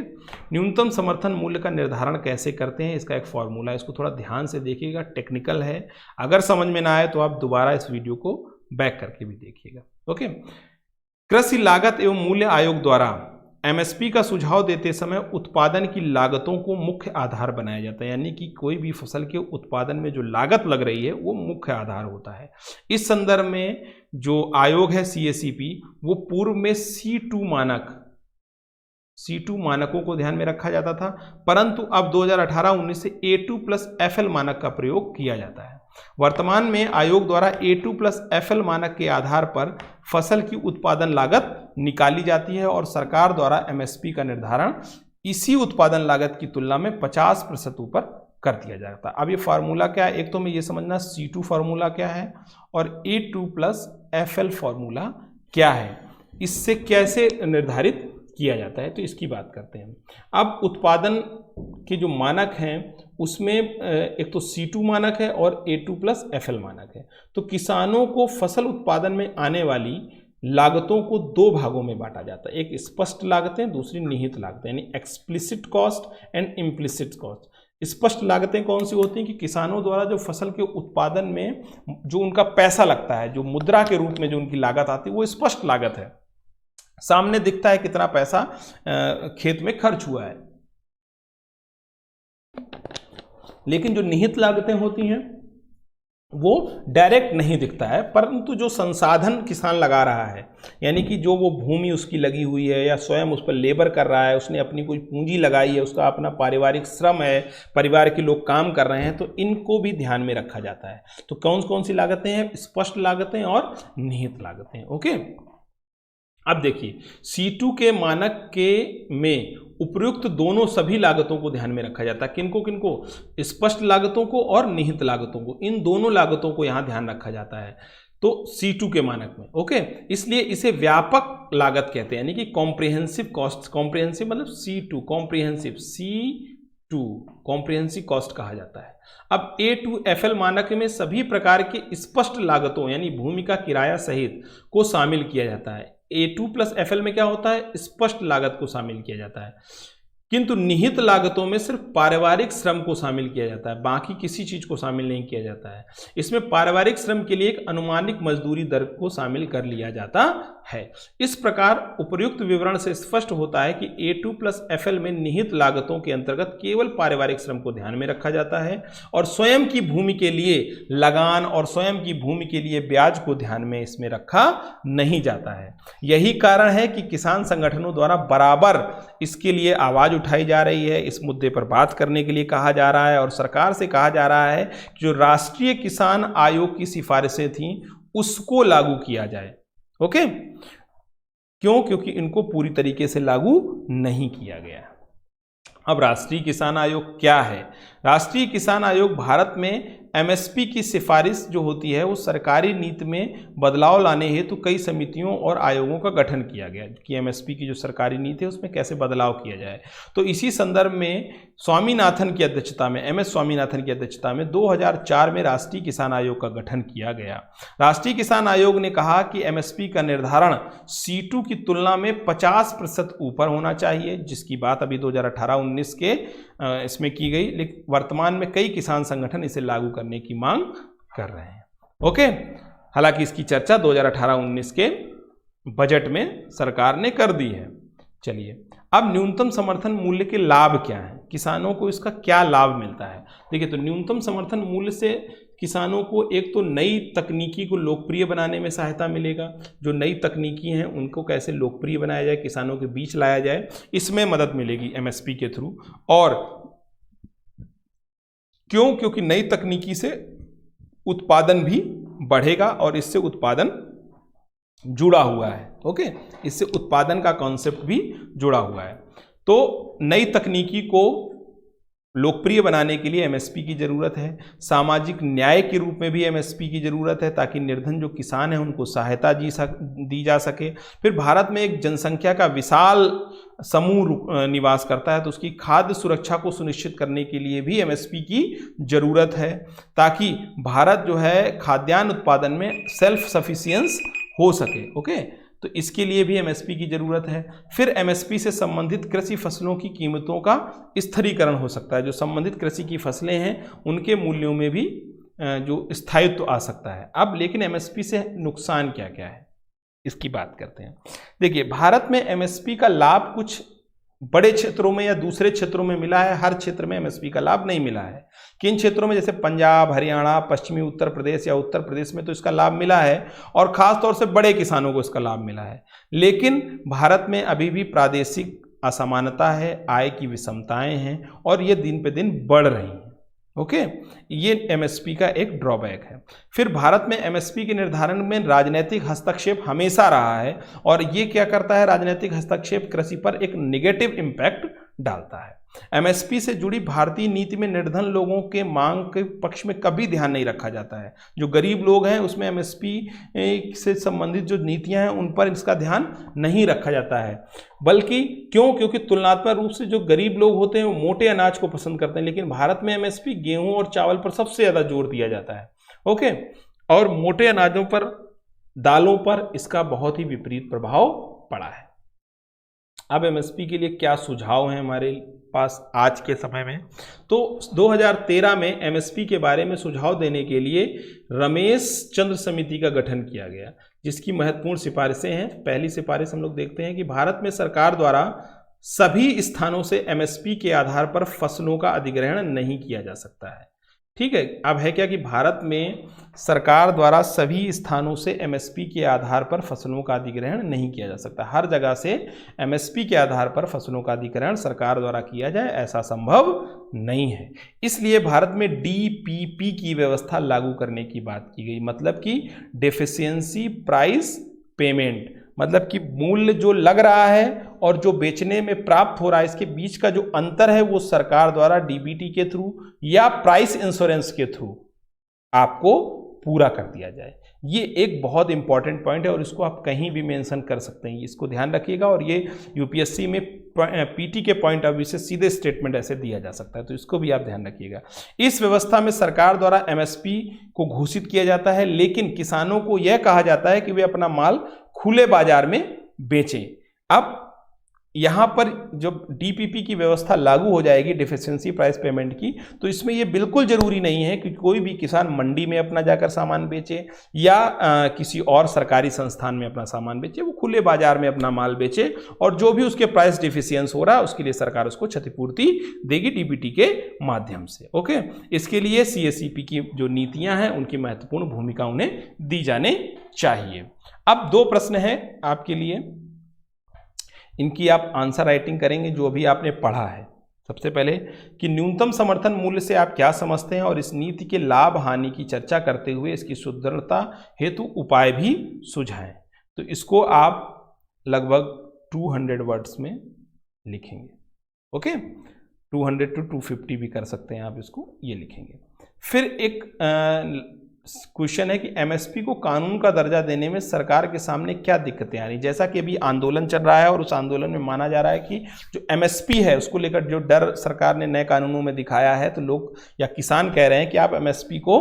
A: न्यूनतम समर्थन मूल्य का निर्धारण कैसे करते हैं, इसका एक फॉर्मूला है, इसको थोड़ा ध्यान से देखिएगा, टेक्निकल है। अगर समझ में ना आए तो आप दोबारा इस वीडियो को बैक करके भी देखिएगा। ओके, कृषि लागत एवं मूल्य आयोग द्वारा MSP का सुझाव देते समय उत्पादन की लागतों को मुख्य आधार बनाया जाता है, यानी कि कोई भी फसल के उत्पादन में जो लागत लग रही है वो मुख्य आधार होता है। इस संदर्भ में जो आयोग है CACP, वो पूर्व में C2 मानकों को ध्यान में रखा जाता था, परंतु अब 2018-19 से A2+FL मानक का प्रयोग किया जाता है। वर्तमान में आयोग द्वारा A2+FL मानक के आधार पर फसल की उत्पादन लागत निकाली जाती है और सरकार द्वारा MSP का निर्धारण इसी उत्पादन लागत की तुलना में 50% ऊपर कर दिया जाता है। अब ये फार्मूला क्या है, एक तो मैं ये समझना C2 फार्मूला क्या है और A2+FL फार्मूला क्या है, इससे कैसे निर्धारित किया जाता है, तो इसकी बात करते हैं। अब उत्पादन के जो मानक हैं उसमें एक तो C2 मानक है और A2+FL मानक है। तो किसानों को फसल उत्पादन में आने वाली लागतों को 2 भागों में बांटा जाता है, एक स्पष्ट लागतें, दूसरी निहित लागतें, यानी explicit cost and implicit cost. स्पष्ट लागतें कौन सी होती हैं कि किसानों द्वारा जो फसल के उत्पादन में जो उनका पैसा लगता है, जो मुद्रा के रूप में जो उनकी लागत आती है, वो स्पष्ट लागत है, सामने दिखता है कितना पैसा खेत में खर्च हुआ है। लेकिन जो निहित लागतें होती हैं वो डायरेक्ट नहीं दिखता है, परंतु जो संसाधन किसान लगा रहा है, यानी कि जो वो भूमि उसकी लगी हुई है या स्वयं उस पर लेबर कर रहा है, उसने अपनी कोई पूंजी लगाई है, उसका अपना पारिवारिक श्रम है, परिवार के लोग काम कर रहे हैं, तो इनको भी ध्यान में रखा जाता है। तो कौन कौन सी लागतें हैं? स्पष्ट लागतें और निहित लागतें। ओके, अब देखिए C2 के मानक के में उपयुक्त दोनों सभी लागतों को ध्यान में रखा जाता है। किनको किनको? स्पष्ट लागतों को और निहित लागतों को, इन दोनों लागतों को यहां ध्यान रखा जाता है तो C2 के मानक में। ओके, इसलिए इसे व्यापक लागत कहते हैं, यानी कि कॉम्प्रिहेंसिव कॉस्ट। कॉम्प्रिहेंसिव मतलब C2, comprehensive C2 comprehensive cost कहा जाता है। अब A2FL मानक में सभी प्रकार के स्पष्ट लागतों यानी भूमि का किराया सहित को शामिल किया जाता है। A2+FL में क्या होता है? स्पष्ट लागत को शामिल किया जाता है, किंतु निहित लागतों में सिर्फ पारिवारिक श्रम को शामिल किया जाता है, बाकी किसी चीज को शामिल नहीं किया जाता है। इसमें पारिवारिक श्रम के लिए एक अनुमानित मजदूरी दर को शामिल कर लिया जाता है। इस प्रकार उपर्युक्त विवरण से स्पष्ट होता है कि A2+FL में निहित लागतों के अंतर्गत केवल पारिवारिक श्रम को ध्यान में रखा जाता है और स्वयं की भूमि के लिए लगान और स्वयं की भूमि के लिए ब्याज को ध्यान में इसमें रखा नहीं जाता है। यही कारण है कि किसान संगठनों द्वारा बराबर इसके लिए आवाज उठाई जा रही है, इस मुद्दे पर बात करने के लिए कहा जा रहा है और सरकार से कहा जा रहा है कि जो राष्ट्रीय किसान आयोग की सिफारिशें थीं उसको लागू किया जाए। ओके, क्यों? क्योंकि इनको पूरी तरीके से लागू नहीं किया गया। अब राष्ट्रीय किसान आयोग क्या है? राष्ट्रीय किसान आयोग भारत में MSP की सिफारिश जो होती है वो सरकारी नीति में बदलाव लाने हेतु कई समितियों और आयोगों का गठन किया गया कि MSP की जो सरकारी नीति है उसमें कैसे बदलाव किया जाए। तो इसी संदर्भ में स्वामीनाथन की अध्यक्षता में, MS स्वामीनाथन की अध्यक्षता में 2004 में राष्ट्रीय किसान आयोग का गठन किया गया। राष्ट्रीय किसान आयोग ने कहा कि MSP का निर्धारण C2 की तुलना में 50% ऊपर होना चाहिए, जिसकी बात अभी 2018-19 के इसमें की गई, लेकिन वर्तमान में कई किसान संगठन इसे लागू करने की मांग कर रहे हैं। ओके, हालांकि इसकी चर्चा 2018-19 के बजट में सरकार ने कर दी है। चलिए, अब न्यूनतम समर्थन मूल्य के लाभ क्या हैं, किसानों को इसका क्या लाभ मिलता है। देखिए, तो न्यूनतम समर्थन मूल्य से किसानों को एक तो नई तकनीकी को लोकप्रिय बनाने में सहायता मिलेगा, जो नई तकनीकी हैं उनको कैसे लोकप्रिय बनाया जाए, किसानों के बीच लाया जाए, इसमें मदद मिलेगी एमएसपी के थ्रू। और क्यों? क्योंकि नई तकनीकी से उत्पादन भी बढ़ेगा और इससे उत्पादन जुड़ा हुआ है। ओके, इससे उत्पादन का कॉन्सेप्ट भी जुड़ा हुआ है। तो नई तकनीकी को लोकप्रिय बनाने के लिए एमएसपी की जरूरत है। सामाजिक न्याय के रूप में भी एमएसपी की जरूरत है, ताकि निर्धन जो किसान हैं उनको सहायता दी जा सके। फिर भारत में एक जनसंख्या का विशाल समूह निवास करता है, तो उसकी खाद्य सुरक्षा को सुनिश्चित करने के लिए भी एमएसपी की जरूरत है, ताकि भारत जो है खाद्यान्न उत्पादन में सेल्फ सफिशिएंस हो सके। ओके, तो इसके लिए भी एमएसपी की जरूरत है। फिर एमएसपी से संबंधित कृषि फसलों की कीमतों का स्थिरीकरण हो सकता है, जो संबंधित कृषि की फसलें हैं उनके मूल्यों में भी जो स्थायित्व आ सकता है। अब लेकिन एमएसपी से नुकसान क्या क्या है, इसकी बात करते हैं। देखिए, भारत में एमएसपी का लाभ कुछ बड़े क्षेत्रों में या दूसरे क्षेत्रों में मिला है, हर क्षेत्र में एमएसपी का लाभ नहीं मिला है। किन क्षेत्रों में, जैसे पंजाब, हरियाणा, पश्चिमी उत्तर प्रदेश या उत्तर प्रदेश में तो इसका लाभ मिला है, और खास तौर से बड़े किसानों को इसका लाभ मिला है। लेकिन भारत में अभी भी प्रादेशिक असमानता है, आय की विषमताएं हैं, और ये दिन पे दिन बढ़ रही हैं। ओके, ये एमएसपी का एक ड्रॉबैक है। फिर भारत में एमएसपी के निर्धारण में राजनीतिक हस्तक्षेप हमेशा रहा है, और ये क्या करता है, राजनीतिक हस्तक्षेप कृषि पर एक नेगेटिव इम्पैक्ट डालता है। एमएसपी से जुड़ी भारतीय नीति में निर्धन लोगों के मांग के पक्ष में कभी ध्यान नहीं रखा जाता है। जो गरीब लोग हैं उसमें एमएसपी से संबंधित जो नीतियां हैं उन पर इसका ध्यान नहीं रखा जाता है। बल्कि क्योंकि तुलनात्मक रूप से जो गरीब लोग होते हैं वो मोटे अनाज को पसंद करते हैं, लेकिन भारत में एमएसपी गेहूं और चावल पर सबसे ज़्यादा जोर दिया जाता है। ओके, और मोटे अनाजों पर, दालों पर इसका बहुत ही विपरीत प्रभाव पड़ा है। अब एमएसपी के लिए क्या सुझाव हैं हमारे पास आज के समय में, तो 2013 में एमएसपी के बारे में सुझाव देने के लिए रमेश चंद्र समिति का गठन किया गया, जिसकी महत्वपूर्ण सिफारिशें हैं। पहली सिफारिश हम लोग देखते हैं कि भारत में सरकार द्वारा सभी स्थानों से एमएसपी के आधार पर फसलों का अधिग्रहण नहीं किया जा सकता है। ठीक है, अब है क्या कि भारत में सरकार द्वारा सभी स्थानों से एमएसपी के आधार पर फसलों का अधिग्रहण नहीं किया जा सकता। हर जगह से एमएसपी के आधार पर फसलों का अधिग्रहण सरकार द्वारा किया जाए, ऐसा संभव नहीं है। इसलिए भारत में डीपीपी की व्यवस्था लागू करने की बात की गई, मतलब कि डेफिशिएंसी प्राइस पेमेंट, मतलब कि मूल्य जो लग रहा है और जो बेचने में प्राप्त हो रहा है, इसके बीच का जो अंतर है वो सरकार द्वारा डीबीटी के थ्रू या प्राइस इंश्योरेंस के थ्रू आपको पूरा कर दिया जाए। ये एक बहुत इंपॉर्टेंट पॉइंट है और इसको आप कहीं भी मेंशन कर सकते हैं, इसको ध्यान रखिएगा। और ये यूपीएससी में पीटी के पॉइंट ऑफ व्यू से सीधे स्टेटमेंट ऐसे दिया जा सकता है, तो इसको भी आप ध्यान रखिएगा। इस व्यवस्था में सरकार द्वारा एमएसपी को घोषित किया जाता है, लेकिन किसानों को यह कहा जाता है कि वे अपना माल खुले बाजार में बेचें। अब यहाँ पर जब डीपीपी की व्यवस्था लागू हो जाएगी, डिफिशिएंसी प्राइस पेमेंट की, तो इसमें ये बिल्कुल ज़रूरी नहीं है कि कोई भी किसान मंडी में अपना जाकर सामान बेचे या किसी और सरकारी संस्थान में अपना सामान बेचे। वो खुले बाजार में अपना माल बेचे और जो भी उसके प्राइस डिफिशियंस हो रहा है उसके लिए सरकार उसको क्षतिपूर्ति देगी डीबीटी के माध्यम से। ओके, इसके लिए सीएसईपी की जो नीतियाँ हैं उनकी महत्वपूर्ण भूमिका उन्हें दी जाने चाहिए। अब 2 प्रश्न हैं आपके लिए, इनकी आप आंसर राइटिंग करेंगे जो अभी आपने पढ़ा है। सबसे पहले कि न्यूनतम समर्थन मूल्य से आप क्या समझते हैं, और इस नीति के लाभ हानि की चर्चा करते हुए इसकी सुदृढ़ता हेतु उपाय भी सुझाएं। तो इसको आप लगभग 200 वर्ड्स में लिखेंगे। ओके, 200 to 250 भी कर सकते हैं आप इसको, ये लिखेंगे। फिर एक क्वेश्चन है कि एमएसपी को कानून का दर्जा देने में सरकार के सामने क्या दिक्कतें आ रही। जैसा कि अभी आंदोलन चल रहा है और उस आंदोलन में माना जा रहा है कि जो एमएसपी है उसको लेकर जो डर सरकार ने नए कानूनों में दिखाया है, तो लोग या किसान कह रहे हैं कि आप एमएसपी को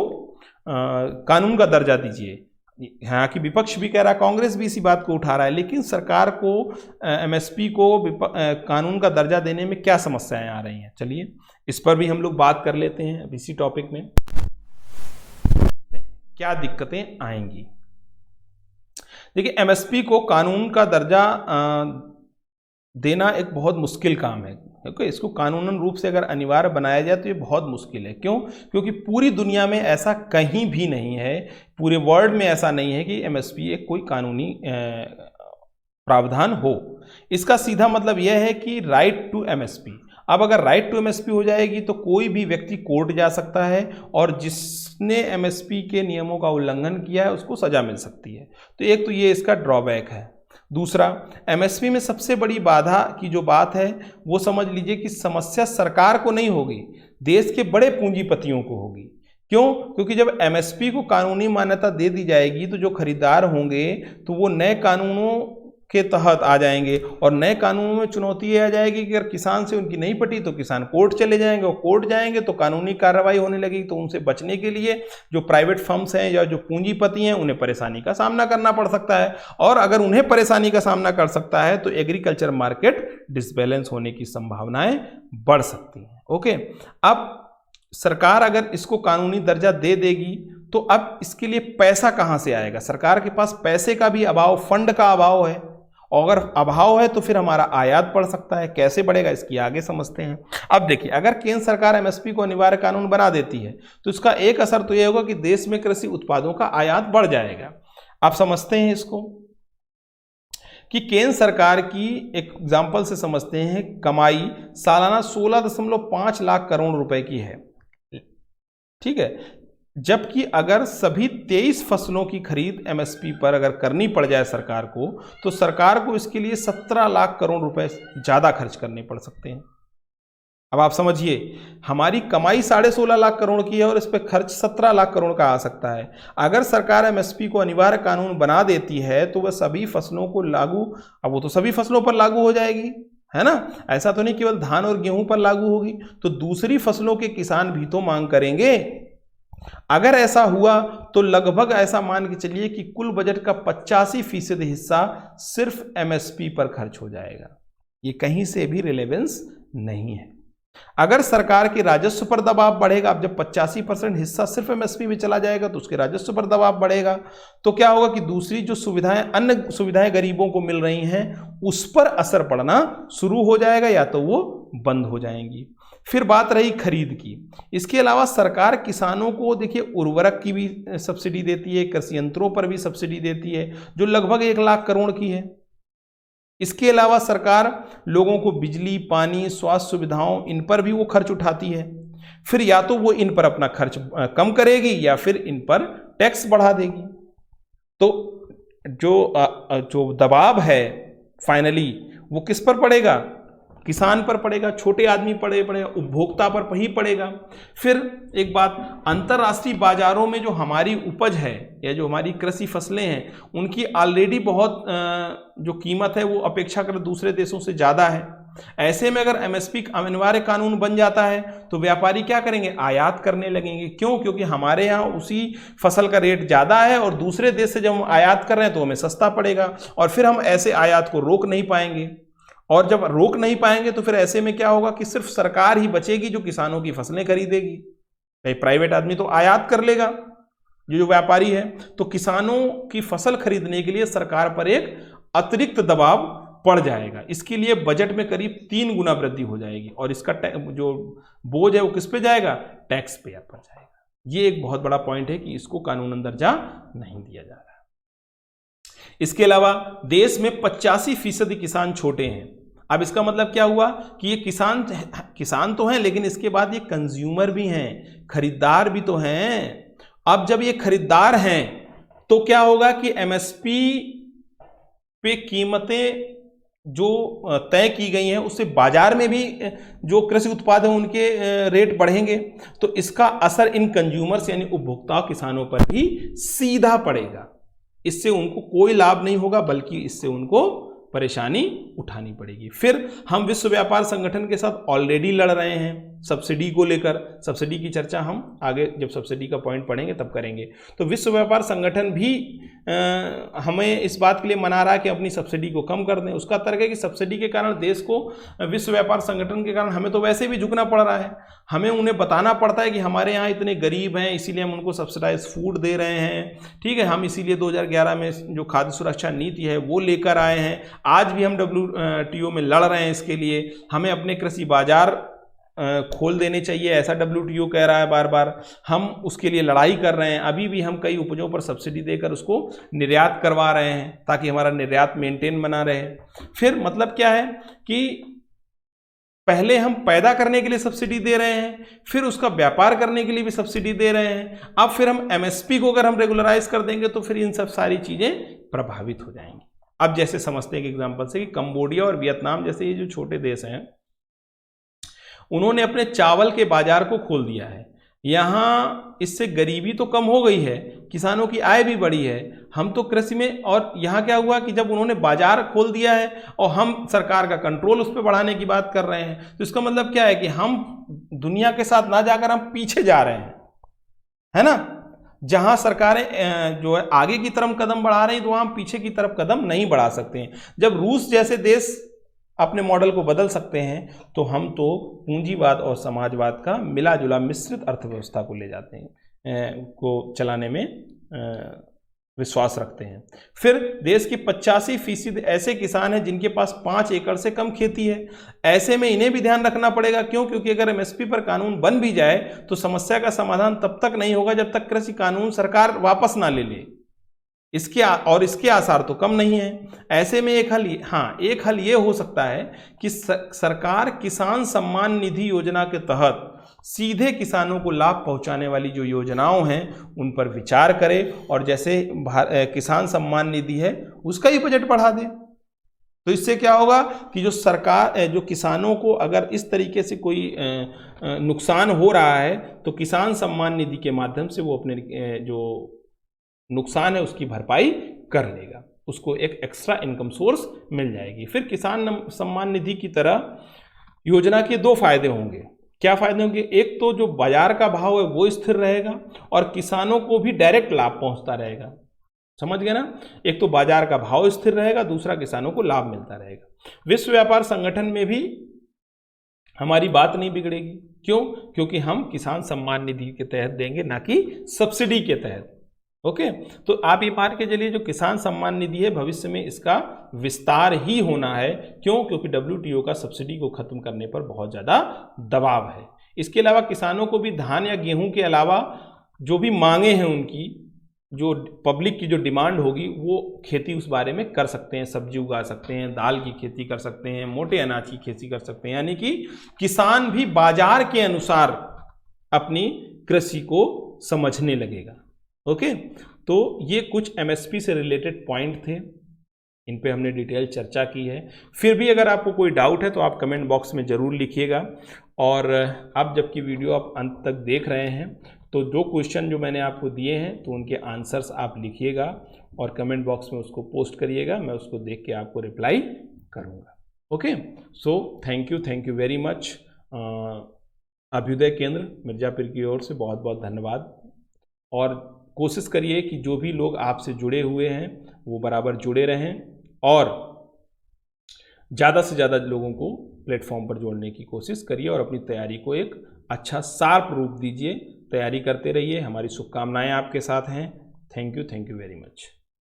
A: कानून का दर्जा दीजिए। यहाँ की विपक्ष भी कह रहा है, कांग्रेस भी इसी बात को उठा रहा है, लेकिन सरकार को एमएसपी को कानून का दर्जा देने में क्या समस्याएं आ रही हैं, चलिए इस पर भी हम लोग बात कर लेते हैं अब इसी टॉपिक में। क्या दिक्कतें आएंगी। देखिए, एमएसपी को कानून का दर्जा देना एक बहुत मुश्किल काम है, क्योंकि इसको कानूनन रूप से अगर अनिवार्य बनाया जाए तो ये बहुत मुश्किल है। क्यों? क्योंकि पूरी दुनिया में ऐसा कहीं भी नहीं है, पूरे वर्ल्ड में ऐसा नहीं है कि एमएसपी एक कोई कानूनी प्रावधान हो। इसका सीधा मतलब यह है कि राइट टू एमएसपी। अब अगर राइट टू एमएसपी हो जाएगी तो कोई भी व्यक्ति कोर्ट जा सकता है और जिसने एमएसपी के नियमों का उल्लंघन किया है उसको सजा मिल सकती है। तो एक तो ये इसका ड्रॉबैक है। दूसरा, एमएसपी में सबसे बड़ी बाधा की जो बात है वो समझ लीजिए कि समस्या सरकार को नहीं होगी, देश के बड़े पूंजीपतियों को होगी। क्यों? क्योंकि जब एमएसपी को कानूनी मान्यता दे दी जाएगी तो जो खरीदार होंगे तो वो नए कानूनों के तहत आ जाएंगे, और नए कानूनों में चुनौती ये आ जाएगी कि अगर किसान से उनकी नहीं पटी तो किसान कोर्ट चले जाएंगे, और कोर्ट जाएंगे तो कानूनी कार्रवाई होने लगेगी। तो उनसे बचने के लिए जो प्राइवेट फर्म्स हैं या जो पूंजीपति हैं उन्हें परेशानी का सामना करना पड़ सकता है, और अगर उन्हें परेशानी का सामना कर सकता है तो एग्रीकल्चर मार्केट डिसबैलेंस होने की संभावनाएं बढ़ सकती हैं। ओके, अब सरकार अगर इसको कानूनी दर्जा दे देगी तो अब इसके लिए पैसा कहां से आएगा? सरकार के पास पैसे का भी अभाव, फंड का अभाव है, और अगर अभाव है तो फिर हमारा आयात बढ़ सकता है। कैसे बढ़ेगा इसकी आगे समझते हैं। अब देखिए, अगर केंद्र सरकार एमएसपी को अनिवार्य कानून बना देती है तो इसका एक असर तो यह होगा कि देश में कृषि उत्पादों का आयात बढ़ जाएगा। आप समझते हैं इसको कि केंद्र सरकार की एक एग्जाम्पल से समझते हैं, कमाई सालाना 16.5 लाख करोड़ रुपए की है, ठीक है। जबकि अगर सभी 23 फसलों की खरीद एमएसपी पर अगर करनी पड़ जाए सरकार को, तो सरकार को इसके लिए 17 लाख करोड़ रुपए ज्यादा खर्च करने पड़ सकते हैं। अब आप समझिए, हमारी कमाई 16.5 लाख करोड़ की है और इस पर खर्च 17 लाख करोड़ का आ सकता है। अगर सरकार एमएसपी को अनिवार्य कानून बना देती है तो वह सभी फसलों को लागू, अब वो तो सभी फसलों पर लागू हो जाएगी, है ना, ऐसा तो नहीं केवल धान और गेहूं पर लागू होगी, तो दूसरी फसलों के किसान भी तो मांग करेंगे। अगर ऐसा हुआ तो लगभग ऐसा मान के चलिए कि कुल बजट का 85% हिस्सा सिर्फ एमएसपी पर खर्च हो जाएगा। ये कहीं से भी रिलेवेंस नहीं है। अगर सरकार के राजस्व पर दबाव बढ़ेगा, अब जब 85% हिस्सा सिर्फ एमएसपी में चला जाएगा तो उसके राजस्व पर दबाव बढ़ेगा, तो क्या होगा कि दूसरी जो सुविधाएं, अन्य सुविधाएं गरीबों को मिल रही हैं उस पर असर पड़ना शुरू हो जाएगा या तो वो बंद हो जाएंगी। फिर बात रही खरीद की। इसके अलावा सरकार किसानों को देखिए उर्वरक की भी सब्सिडी देती है, कृषि यंत्रों पर भी सब्सिडी देती है जो लगभग 1 लाख करोड़ की है। इसके अलावा सरकार लोगों को बिजली, पानी, स्वास्थ्य सुविधाओं, इन पर भी वो खर्च उठाती है। फिर या तो वो इन पर अपना खर्च कम करेगी या फिर इन पर टैक्स बढ़ा देगी। तो जो दबाव है फाइनली वो किस पर पड़ेगा? किसान पर पड़ेगा, छोटे आदमी पड़ेगा, उपभोक्ता पर ही पड़ेगा। फिर एक बात, अंतर्राष्ट्रीय बाजारों में जो हमारी उपज है या जो हमारी कृषि फसलें हैं उनकी ऑलरेडी बहुत जो कीमत है वो अपेक्षाकृत दूसरे देशों से ज़्यादा है। ऐसे में अगर एमएसपी अनिवार्य कानून बन जाता है तो व्यापारी क्या करेंगे? आयात करने लगेंगे। क्यों? क्योंकि हमारे यहाँ उसी फसल का रेट ज़्यादा है और दूसरे देश से जब हम आयात कर रहे हैं तो हमें सस्ता पड़ेगा, और फिर हम ऐसे आयात को रोक नहीं पाएंगे। और जब रोक नहीं पाएंगे तो फिर ऐसे में क्या होगा कि सिर्फ सरकार ही बचेगी जो किसानों की फसलें खरीदेगी। भाई प्राइवेट आदमी तो आयात कर लेगा, जो व्यापारी है, तो किसानों की फसल खरीदने के लिए सरकार पर एक अतिरिक्त दबाव पड़ जाएगा। इसके लिए बजट में करीब 3 गुना वृद्धि हो जाएगी, और इसका जो बोझ है वो किस पे जाएगा? टैक्स पेयर पर जाएगा। ये एक बहुत बड़ा पॉइंट है कि इसको कानूनन दर्जा नहीं दिया जा रहा। इसके अलावा देश में 85% किसान छोटे हैं। अब इसका मतलब क्या हुआ कि ये किसान तो हैं, लेकिन इसके बाद ये कंज्यूमर भी हैं, खरीदार भी तो हैं। अब जब ये खरीदार हैं तो क्या होगा कि एमएसपी पे कीमतें जो तय की गई हैं उससे बाजार में भी जो कृषि उत्पाद हैं उनके रेट बढ़ेंगे, तो इसका असर इन कंज्यूमर्स यानी उपभोक्ता किसानों पर भी सीधा पड़ेगा। इससे उनको कोई लाभ नहीं होगा, बल्कि इससे उनको परेशानी उठानी पड़ेगी। फिर हम विश्व व्यापार संगठन के साथ ऑलरेडी लड़ रहे हैं, सब्सिडी को लेकर। सब्सिडी की चर्चा हम आगे जब सब्सिडी का पॉइंट पढ़ेंगे तब करेंगे। तो विश्व व्यापार संगठन भी हमें इस बात के लिए मना रहा है कि अपनी सब्सिडी को कम कर दें। उसका तर्क है कि सब्सिडी के कारण देश को, विश्व व्यापार संगठन के कारण हमें तो वैसे भी झुकना पड़ रहा है। हमें उन्हें बताना पड़ता है कि हमारे यहाँ इतने गरीब हैं, इसीलिए हम उनको सब्सिडाइज फूड दे रहे हैं, ठीक है। हम इसीलिए 2011 में जो खाद्य सुरक्षा नीति है वो लेकर आए हैं। आज भी हम WTO में लड़ रहे हैं इसके लिए। हमें अपने कृषि बाजार खोल देने चाहिए, ऐसा WTO कह रहा है बार बार। हम उसके लिए लड़ाई कर रहे हैं। अभी भी हम कई उपजों पर सब्सिडी देकर उसको निर्यात करवा रहे हैं ताकि हमारा निर्यात मेंटेन बना रहे। फिर मतलब क्या है कि पहले हम पैदा करने के लिए सब्सिडी दे रहे हैं, फिर उसका व्यापार करने के लिए भी सब्सिडी दे रहे हैं। अब फिर हम MSP को अगर हम रेगुलराइज कर देंगे तो फिर इन सब सारी चीज़ें प्रभावित हो जाएंगी। अब जैसे समझते हैं कि एग्जाम्पल से कि कंबोडिया और वियतनाम जैसे ये जो छोटे देश हैं, उन्होंने अपने चावल के बाजार को खोल दिया है। यहाँ इससे गरीबी तो कम हो गई है, किसानों की आय भी बढ़ी है। हम तो कृषि में, और यहाँ क्या हुआ कि जब उन्होंने बाजार खोल दिया है और हम सरकार का कंट्रोल उस पर बढ़ाने की बात कर रहे हैं, तो इसका मतलब क्या है कि हम दुनिया के साथ ना जाकर हम पीछे जा रहे हैं, है ना। जहाँ सरकारें जो है आगे की तरफ कदम बढ़ा रही हैं, तो वहाँ हम पीछे की तरफ कदम नहीं बढ़ा सकते हैं। जब रूस जैसे देश अपने मॉडल को बदल सकते हैं, तो हम तो पूंजीवाद और समाजवाद का मिला जुला मिश्रित अर्थव्यवस्था को ले जाते हैं, को चलाने में विश्वास रखते हैं। फिर देश के 85% ऐसे किसान हैं जिनके पास 5 एकड़ से कम खेती है। ऐसे में इन्हें भी ध्यान रखना पड़ेगा। क्यों? क्योंकि अगर MSP पर कानून बन भी जाए तो समस्या का समाधान तब तक नहीं होगा जब तक कृषि कानून सरकार वापस ना ले ले। इसके आसार तो कम नहीं है। ऐसे में एक हल ये हो सकता है कि सरकार किसान सम्मान निधि योजना के तहत सीधे किसानों को लाभ पहुंचाने वाली जो योजनाओं हैं उन पर विचार करे, और जैसे किसान सम्मान निधि है उसका ही बजट बढ़ा दे। तो इससे क्या होगा कि जो सरकार, जो किसानों को अगर इस तरीके से कोई नुकसान हो रहा है तो किसान सम्मान निधि के माध्यम से वो अपने जो नुकसान है उसकी भरपाई कर लेगा, उसको एक एक्स्ट्रा इनकम सोर्स मिल जाएगी। फिर किसान सम्मान निधि की तरह योजना के 2 फायदे होंगे। क्या फायदे होंगे? एक तो जो बाजार का भाव है वो स्थिर रहेगा और किसानों को भी डायरेक्ट लाभ पहुंचता रहेगा। समझ गए ना? एक तो बाजार का भाव स्थिर रहेगा, दूसरा किसानों को लाभ मिलता रहेगा। विश्व व्यापार संगठन में भी हमारी बात नहीं बिगड़ेगी। क्यों? क्योंकि हम किसान सम्मान निधि के तहत देंगे, ना कि सब्सिडी के तहत। ओके, तो आप ये मान के चलिए जो किसान सम्मान निधि है भविष्य में इसका विस्तार ही होना है। क्यों? क्योंकि WTO का सब्सिडी को खत्म करने पर बहुत ज़्यादा दबाव है। इसके अलावा किसानों को भी धान या गेहूं के अलावा जो भी मांगे हैं, उनकी जो पब्लिक की जो डिमांड होगी वो खेती उस बारे में कर सकते हैं। सब्जी उगा सकते हैं, दाल की खेती कर सकते हैं, मोटे अनाज की खेती कर सकते हैं। यानी कि किसान भी बाजार के अनुसार अपनी कृषि को समझने लगेगा। ओके, तो ये कुछ MSP से रिलेटेड पॉइंट थे, इन पे हमने डिटेल चर्चा की है। फिर भी अगर आपको कोई डाउट है तो आप कमेंट बॉक्स में ज़रूर लिखिएगा। और अब जबकि वीडियो आप अंत तक देख रहे हैं तो जो क्वेश्चन जो मैंने आपको दिए हैं तो उनके आंसर्स आप लिखिएगा और कमेंट बॉक्स में उसको पोस्ट करिएगा। मैं उसको देख के आपको रिप्लाई करूँगा। Okay, so thank you very much. Abhyuday Kendra Mirzapur की ओर से बहुत बहुत धन्यवाद। और कोशिश करिए कि जो भी लोग आपसे जुड़े हुए हैं वो बराबर जुड़े रहें और ज़्यादा से ज़्यादा लोगों को प्लेटफॉर्म पर जोड़ने की कोशिश करिए और अपनी तैयारी को एक अच्छा शार्प रूप दीजिए। तैयारी करते रहिए। हमारी शुभकामनाएं आपके साथ हैं। Thank you very much.